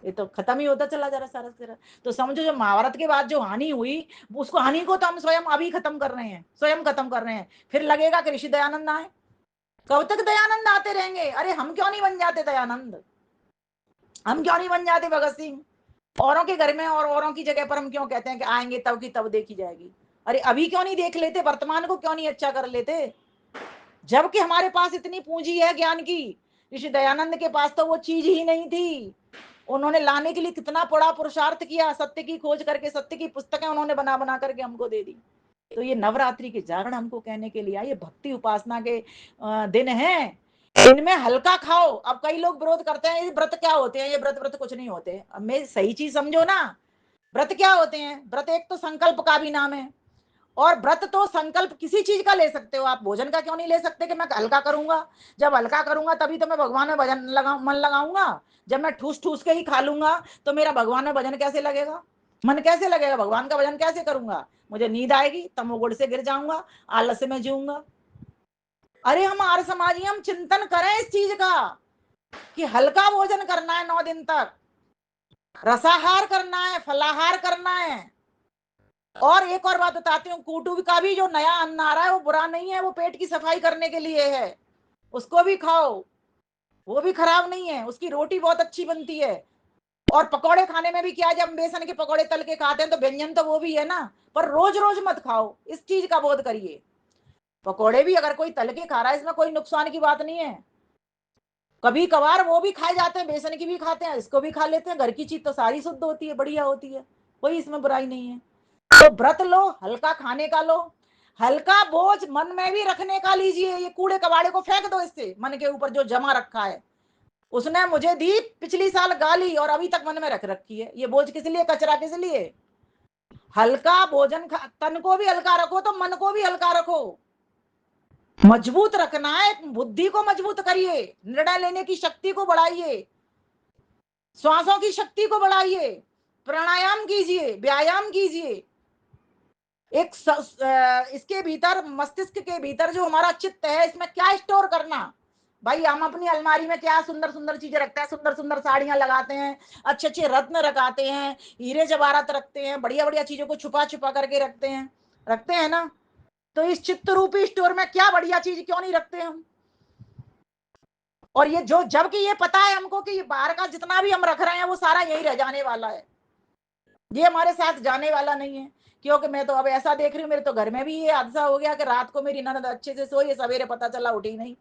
S1: ये तो खत्म ही होता चला जा रहा सारा सारा। तो समझो जो महाभारत के बाद जो हानि हुई, उसको हानि को तो हम स्वयं अभी खत्म कर रहे हैं, स्वयं खत्म कर रहे हैं। फिर लगेगा कि ऋषि दयानंद आए। कब तक दयानंद आते रहेंगे? अरे हम क्यों नहीं बन जाते दयानंद? हम क्यों नहीं बन जाते भगत सिंह? औरों के घर में और औरों की जगह पर हम क्यों कहते हैं कि आएंगे तब की तब देखी जाएगी? अरे अभी क्यों नहीं देख लेते? वर्तमान को क्यों नहीं अच्छा कर लेते? जबकि हमारे पास इतनी पूंजी है ज्ञान की। ऋषि दयानंद के पास तो वो चीज ही नहीं थी। उन्होंने लाने के लिए कितना बड़ा पुरुषार्थ किया, सत्य की खोज करके सत्य की पुस्तकें उन्होंने बना बना करके हमको दे दी। तो ये नवरात्रि के जागरण हमको कहने के लिए आए, ये भक्ति उपासना के दिन हैं। इनमें हल्का खाओ। अब कई लोग विरोध करते हैं ये व्रत क्या होते हैं, ये व्रत व्रत कुछ नहीं होते। अब मैं सही चीज समझो ना, व्रत क्या होते हैं? व्रत एक तो संकल्प का भी नाम है। और व्रत तो संकल्प किसी चीज का ले सकते हो आप, भोजन का क्यों नहीं ले सकते कि मैं हल्का करूंगा? जब हल्का करूंगा तभी तो मैं भगवान में भजन मन लगाऊंगा। जब मैं ठूस ठूस के ही खा लूंगा तो मेरा भगवान में भजन कैसे लगेगा? मन कैसे लगेगा? भगवान का भजन कैसे करूंगा? मुझे नींद आएगी, तमोगुण से गिर जाऊंगा, आलस्य में जीऊंगा। अरे हम आर्य समाजी, हम चिंतन करें इस चीज का कि हल्का भोजन करना है 9 दिन तक, रसाहार करना है, फलाहार करना है। और एक और बात बताती हूँ, कूटू का भी जो नया अन्न आ रहा है वो बुरा नहीं है, वो पेट की सफाई करने के लिए है, उसको भी खाओ, वो भी खराब नहीं है, उसकी रोटी बहुत अच्छी बनती है। और पकौड़े खाने में भी क्या है, जब बेसन के पकौड़े तल के खाते हैं तो व्यंजन तो वो भी है ना, पर रोज रोज मत खाओ, इस चीज का बोध करिए। पकौड़े भी अगर कोई तल के खा रहा है इसमें कोई नुकसान की बात नहीं है। कभी कभार वो भी खाए जाते हैं, बेसन की भी खाते हैं, इसको भी खा लेते हैं। घर की चीज तो सारी शुद्ध होती है, बढ़िया होती है, कोई इसमें बुराई नहीं है। तो व्रत लो, हल्का खाने का लो, हल्का बोझ मन में भी रखने का लीजिए। ये कूड़े कबाड़े को फेंक दो इससे, मन के ऊपर जो जमा रखा है। उसने मुझे दी पिछली साल गाली और अभी तक मन में रख रखी है, ये बोझ किस लिए, कचरा किस लिए? हल्का भोजन तन को भी हल्का रखो तो मन को भी हल्का रखो। मजबूत रखना है, बुद्धि को मजबूत करिए, निर्णय लेने की शक्ति को बढ़ाइए, श्वासों की शक्ति को बढ़ाइए, प्राणायाम कीजिए, व्यायाम कीजिए। एक इसके भीतर, मस्तिष्क के भीतर जो हमारा चित्त है, इसमें क्या स्टोर करना? भाई हम अपनी अलमारी में क्या सुंदर सुंदर चीजें रखते हैं, सुंदर सुंदर साड़ियां लगाते हैं, अच्छे अच्छे रत्न रखाते हैं, हीरे जवाहरात रखते हैं, बढ़िया बढ़िया चीजों को छुपा छुपा करके रखते हैं ना। तो इस चित्त रूपी स्टोर में क्या बढ़िया चीज क्यों नहीं रखते हम? और ये जो, जबकि ये पता है हमको कि ये बाहर का जितना भी हम रख रहे हैं वो सारा यही रह जाने वाला है, ये हमारे साथ जाने वाला नहीं है। क्योंकि मैं तो अब ऐसा देख रही हूँ, मेरे तो घर में भी ये हादसा हो गया कि रात को मेरी ननद अच्छे से सोई, सवेरे पता चला उठी नहीं।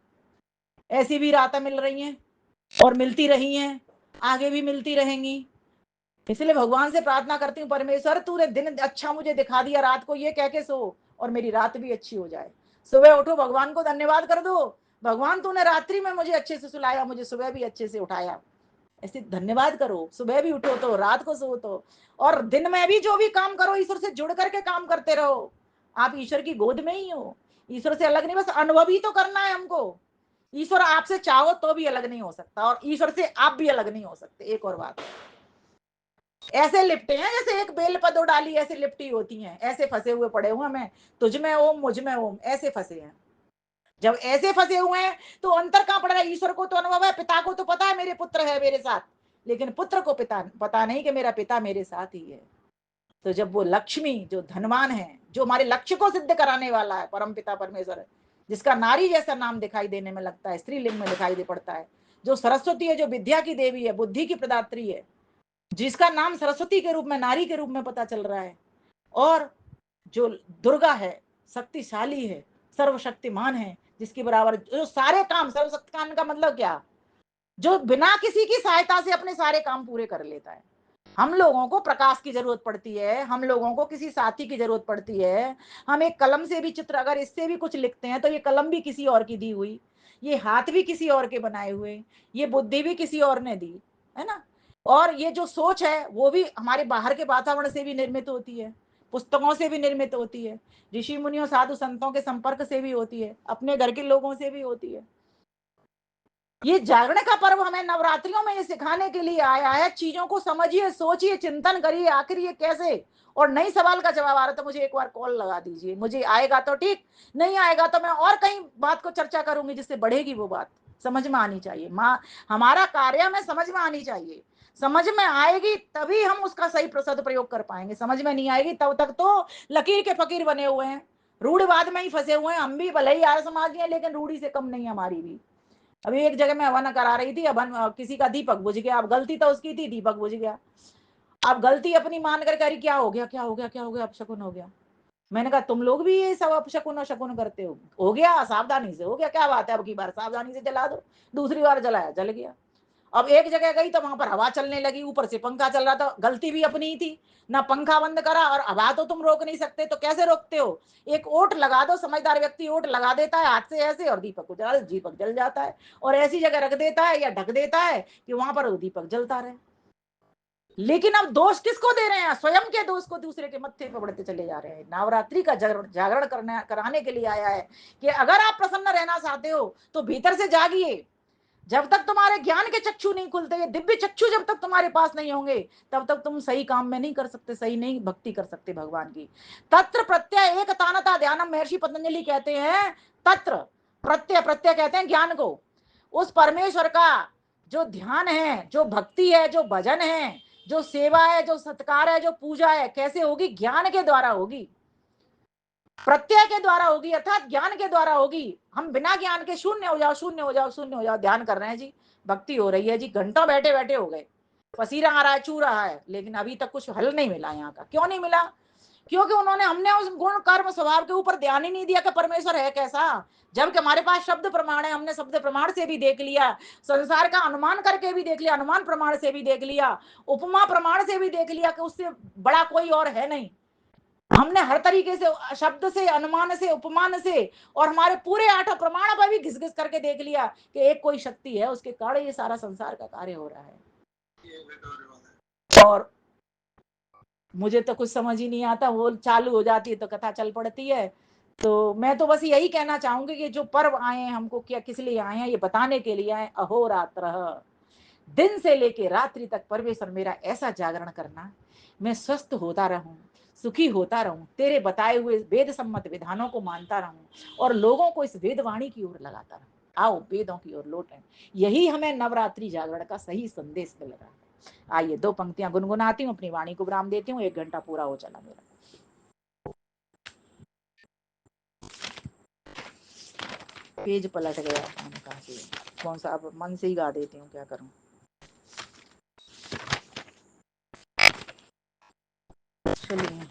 S1: ऐसी भी रातें मिल रही हैं और मिलती रही हैं, आगे भी मिलती रहेंगी। इसलिए भगवान से प्रार्थना करती हूँ, परमेश्वर तूने दिन अच्छा मुझे दिखा दिया, रात को ये कह के सो और मेरी रात भी अच्छी हो जाए। सुबह उठो, भगवान को धन्यवाद कर दो, भगवान तूने रात्रि में मुझे अच्छे से सुलाया, मुझे सुबह भी अच्छे से उठाया। ऐसे धन्यवाद करो, सुबह भी उठो तो, रात को सो तो, और दिन में भी जो भी काम करो ईश्वर से जुड़ करके काम करते रहो। आप ईश्वर की गोद में ही हो, ईश्वर से अलग नहीं, बस अनुभव ही तो करना है हमको। ईश्वर आपसे चाहो तो भी अलग नहीं हो सकता, और ईश्वर से आप भी अलग नहीं हो सकते। एक और बात, ऐसे लिपटे हैं जैसे एक बेल पर दो डाली ऐसे लिपटी होती हैं, ऐसे फंसे हुए पड़े हुए, मैं तुझ में ओम मुझ में ओम, ऐसे फंसे हैं। जब ऐसे फंसे हुए हैं तो अंतर कहां पड़ रहा है? ईश्वर को तो अनुभव है, पिता को तो पता है मेरे पुत्र है मेरे साथ, लेकिन पुत्र को पिता पता नहीं कि मेरा पिता मेरे साथ ही है। तो जब वो लक्ष्मी जो धनवान है, जो हमारे लक्ष्य को सिद्ध कराने वाला है, परम पिता परमेश्वर है, जिसका नारी जैसा नाम दिखाई देने में लगता है, स्त्रीलिंग में दिखाई दे पड़ता है, जो सरस्वती है, जो विद्या की देवी है, बुद्धि की प्रदात्री है, जिसका नाम सरस्वती के रूप में, नारी के रूप में पता चल रहा है, और जो दुर्गा है, शक्तिशाली है, सर्वशक्तिमान है, जिसके बराबर जो सारे काम, सर्वशक्तिमान का मतलब क्या? जो बिना किसी की सहायता से अपने सारे काम पूरे कर लेता है। हम लोगों को प्रकाश की जरूरत पड़ती है, हम लोगों को किसी साथी की जरूरत पड़ती है। हम एक कलम से भी चित्र, अगर इससे भी कुछ लिखते हैं तो ये कलम भी किसी और की दी हुई, ये हाथ भी किसी और के बनाए हुए, ये बुद्धि भी किसी और ने दी, है ना? और ये जो सोच है वो भी हमारे बाहर के वातावरण से भी निर्मित होती है, पुस्तकों से भी निर्मित होती है, ऋषि मुनियों साधु संतों के संपर्क से भी होती है, अपने घर के लोगों से भी होती है। ये जागरण का पर्व हमें नवरात्रियों में ये सिखाने के लिए आया है। चीजों को समझिए, सोचिए, चिंतन करिए, आखिर ये कैसे। और नई सवाल का जवाब आ रहा तो मुझे एक बार कॉल लगा दीजिए, मुझे आएगा तो ठीक, नहीं आएगा तो मैं और कहीं बात को चर्चा करूंगी जिससे बढ़ेगी वो बात। समझ में आनी चाहिए माँ, हमारा कार्य में समझ में आनी चाहिए। समझ में आएगी तभी हम उसका सही सदुपयोग कर पाएंगे, समझ में नहीं आएगी तब तक तो लकीर के फकीर बने हुए हैं, रूढ़वाद में ही फंसे हुए हैं। हम भी भले ही आर्य समाज हैं लेकिन रूढ़ी से कम नहीं है हमारी भी। अभी एक जगह मैं हवन करा रही थी, अब किसी का दीपक बुझ गया, अब गलती तो उसकी थी, दीपक बुझ गया। अब गलती अपनी मान कर करी, क्या हो गया, क्या हो गया, क्या हो गया, अपशकुन हो गया। मैंने कहा तुम लोग भी ये सब अपशकुन और शकुन करते हो गया, सावधानी से हो गया, क्या बात है, अब की बार सावधानी से जला दो। दूसरी बार जलाया, जल गया। अब एक जगह गई तो वहां पर हवा चलने लगी, ऊपर से पंखा चल रहा था, गलती भी अपनी ही थी, ना पंखा बंद करा, और हवा तो तुम रोक नहीं सकते, तो कैसे रोकते हो? एक ओट लगा दो, समझदार व्यक्ति ओट लगा देता है हाथ से ऐसे, और दीपक को जला, दीपक जल जाता है। और ऐसी जगह रख देता है या ढक देता है कि वहां पर दीपक जलता रहे। लेकिन अब दोष किसको दे रहे हैं? स्वयं के दोष को दूसरे के मत्थे पर बढ़ते चले जा रहे हैं। नवरात्रि का जागरण करने कराने के लिए आया है कि अगर आप प्रसन्न रहना चाहते हो तो भीतर से जागिए। जब तक तुम्हारे ज्ञान के चक्षु नहीं खुलते, ये दिव्य चक्षु जब तक तुम्हारे पास नहीं होंगे, तब तक तुम सही काम में नहीं कर सकते, सही नहीं भक्ति कर सकते भगवान की। तत्र प्रत्यय एक तानता ध्यानम, महर्षि पतंजलि कहते हैं। तत्र प्रत्यय, प्रत्यय कहते हैं ज्ञान को। उस परमेश्वर का जो ध्यान है, जो भक्ति है, जो भजन है, जो सेवा है, जो सत्कार है, जो पूजा है, कैसे होगी? ज्ञान के द्वारा होगी, प्रत्यय के द्वारा होगी, अर्थात ज्ञान के द्वारा होगी। हम बिना ज्ञान के शून्य हो जाओ, शून्य हो जाओ, शून्य हो जाओ, ध्यान कर रहे हैं जी, भक्ति हो रही है जी, घंटों बैठे बैठे हो गए, पसीना आ रहा है, चू रहा है, लेकिन अभी तक कुछ हल नहीं मिला यहाँ का। क्यों नहीं मिला? क्योंकि उन्होंने, हमने उस गुण कर्म स्वभाव के ऊपर ध्यान ही नहीं दिया कि परमेश्वर है कैसा। जबकि हमारे पास शब्द प्रमाण है, हमने शब्द प्रमाण से भी देख लिया, संसार का अनुमान करके भी देख लिया, अनुमान प्रमाण से भी देख लिया, उपमा प्रमाण से भी देख लिया कि उससे बड़ा कोई और है नहीं। हमने हर तरीके से, शब्द से, अनुमान से, उपमान से, और हमारे पूरे 8 प्रमाण पर भी घिस घिस करके देख लिया कि एक कोई शक्ति है, उसके कारण ये सारा संसार का कार्य हो रहा है। और मुझे तो कुछ समझ ही नहीं आता, वो चालू हो जाती है तो कथा चल पड़ती है। तो मैं तो बस यही कहना चाहूंगी कि जो पर्व आए हैं हमको, क्या किस लिए आए हैं? ये बताने के लिए आए, अहोरात्र, दिन से लेके रात्रि तक परमेश्वर मेरा ऐसा जागरण करना, मैं स्वस्थ होता रहूं, सुखी होता रहूं, तेरे बताए हुए वेद सम्मत विधानों को मानता रहूं, और लोगों को इस वेदवाणी की ओर लगाता रहूं। आओ वेदों की ओर लौटें। यही हमें नवरात्रि जागरण का सही संदेश मिल रहा है। आइए 2 पंक्तियां गुनगुनाती हूँ, अपनी वाणी को विराम देती हूँ, 1 घंटा पूरा हो चला मेरा। पेज पलट गया, कौन सा, अब मन से ही गा देती हूँ, क्या करूँ। चलिए।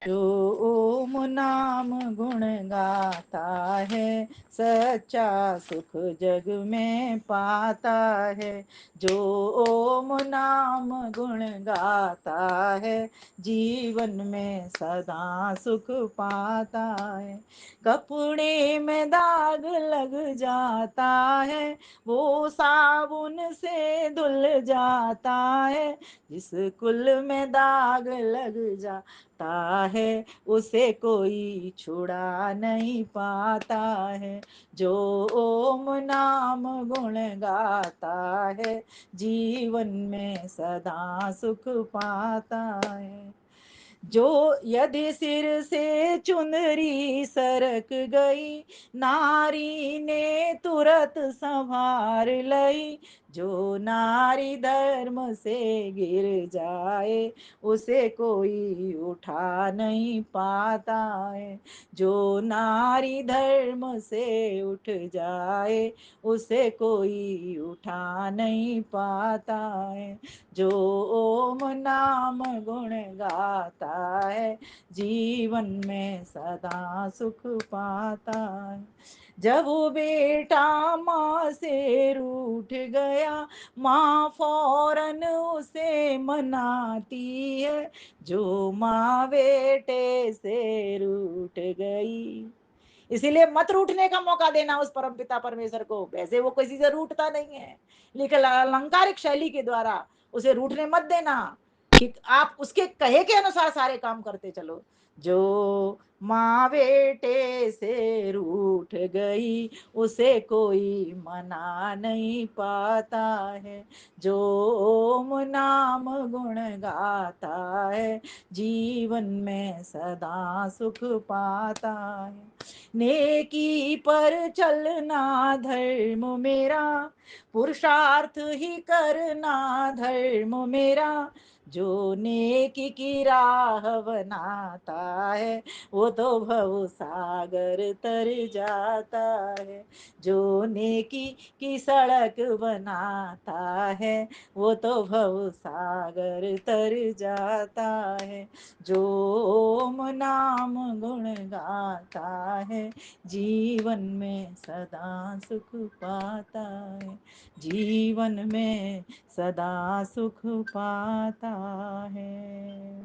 S1: जो ओम नाम गुण गाता है, सच्चा सुख जग में पाता है। जो ओम नाम गुण गाता है, जीवन में सदा सुख पाता है। कपड़े में दाग लग जाता है, वो साबुन से धुल जाता है। जिस कुल में दाग लग जाता है, उसे कोई छुड़ा नहीं पाता है। जो ओम नाम गुण गाता है, जीवन में सदा सुख पाता है। जो यदि सिर से चुनरी सरक गई, नारी ने तुरत संभार लई। जो नारी धर्म से गिर जाए, उसे कोई उठा नहीं पाता है। जो नारी धर्म से उठ जाए, उसे कोई उठा नहीं पाता है। जो ओम नाम गुण गाता है, जीवन में सदा सुख पाता है। जब वो बेटा माँ से रूठ गया, माँ फौरन उसे मनाती है। जो माँ बेटे से रूठ गई, इसीलिए मत रूठने का मौका देना उस परमपिता परमेश्वर को। वैसे वो किसी से रूठता नहीं है, लेकिन अलंकारिक शैली के द्वारा उसे रूठने मत देना, कि आप उसके कहे के अनुसार सारे काम करते चलो। जो माँ बेटे से रूठ गई, उसे कोई मना नहीं पाता है। जो ओम नाम गुण गाता है, जीवन में सदा सुख पाता है। नेकी पर चलना धर्म मेरा, पुरुषार्थ ही करना धर्म मेरा। जो नेकी की राह बनाता है, वो तो भव सागर तर जाता है। जो नेकी की सड़क बनाता है, वो तो भव सागर तर जाता है। जो ओम नाम गुण गाता है, जीवन में सदा सुख पाता है। जीवन में सदा सुख पाता है।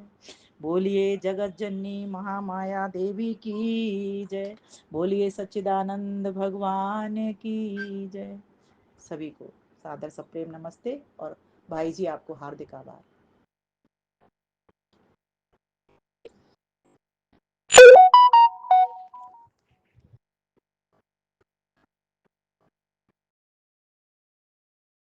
S1: बोलिए जगत जननी महामाया देवी की जय। बोलिए सच्चिदानंद भगवान की जय। सभी को सादर सप्रेम नमस्ते, और भाई जी आपको हार्दिक आभार।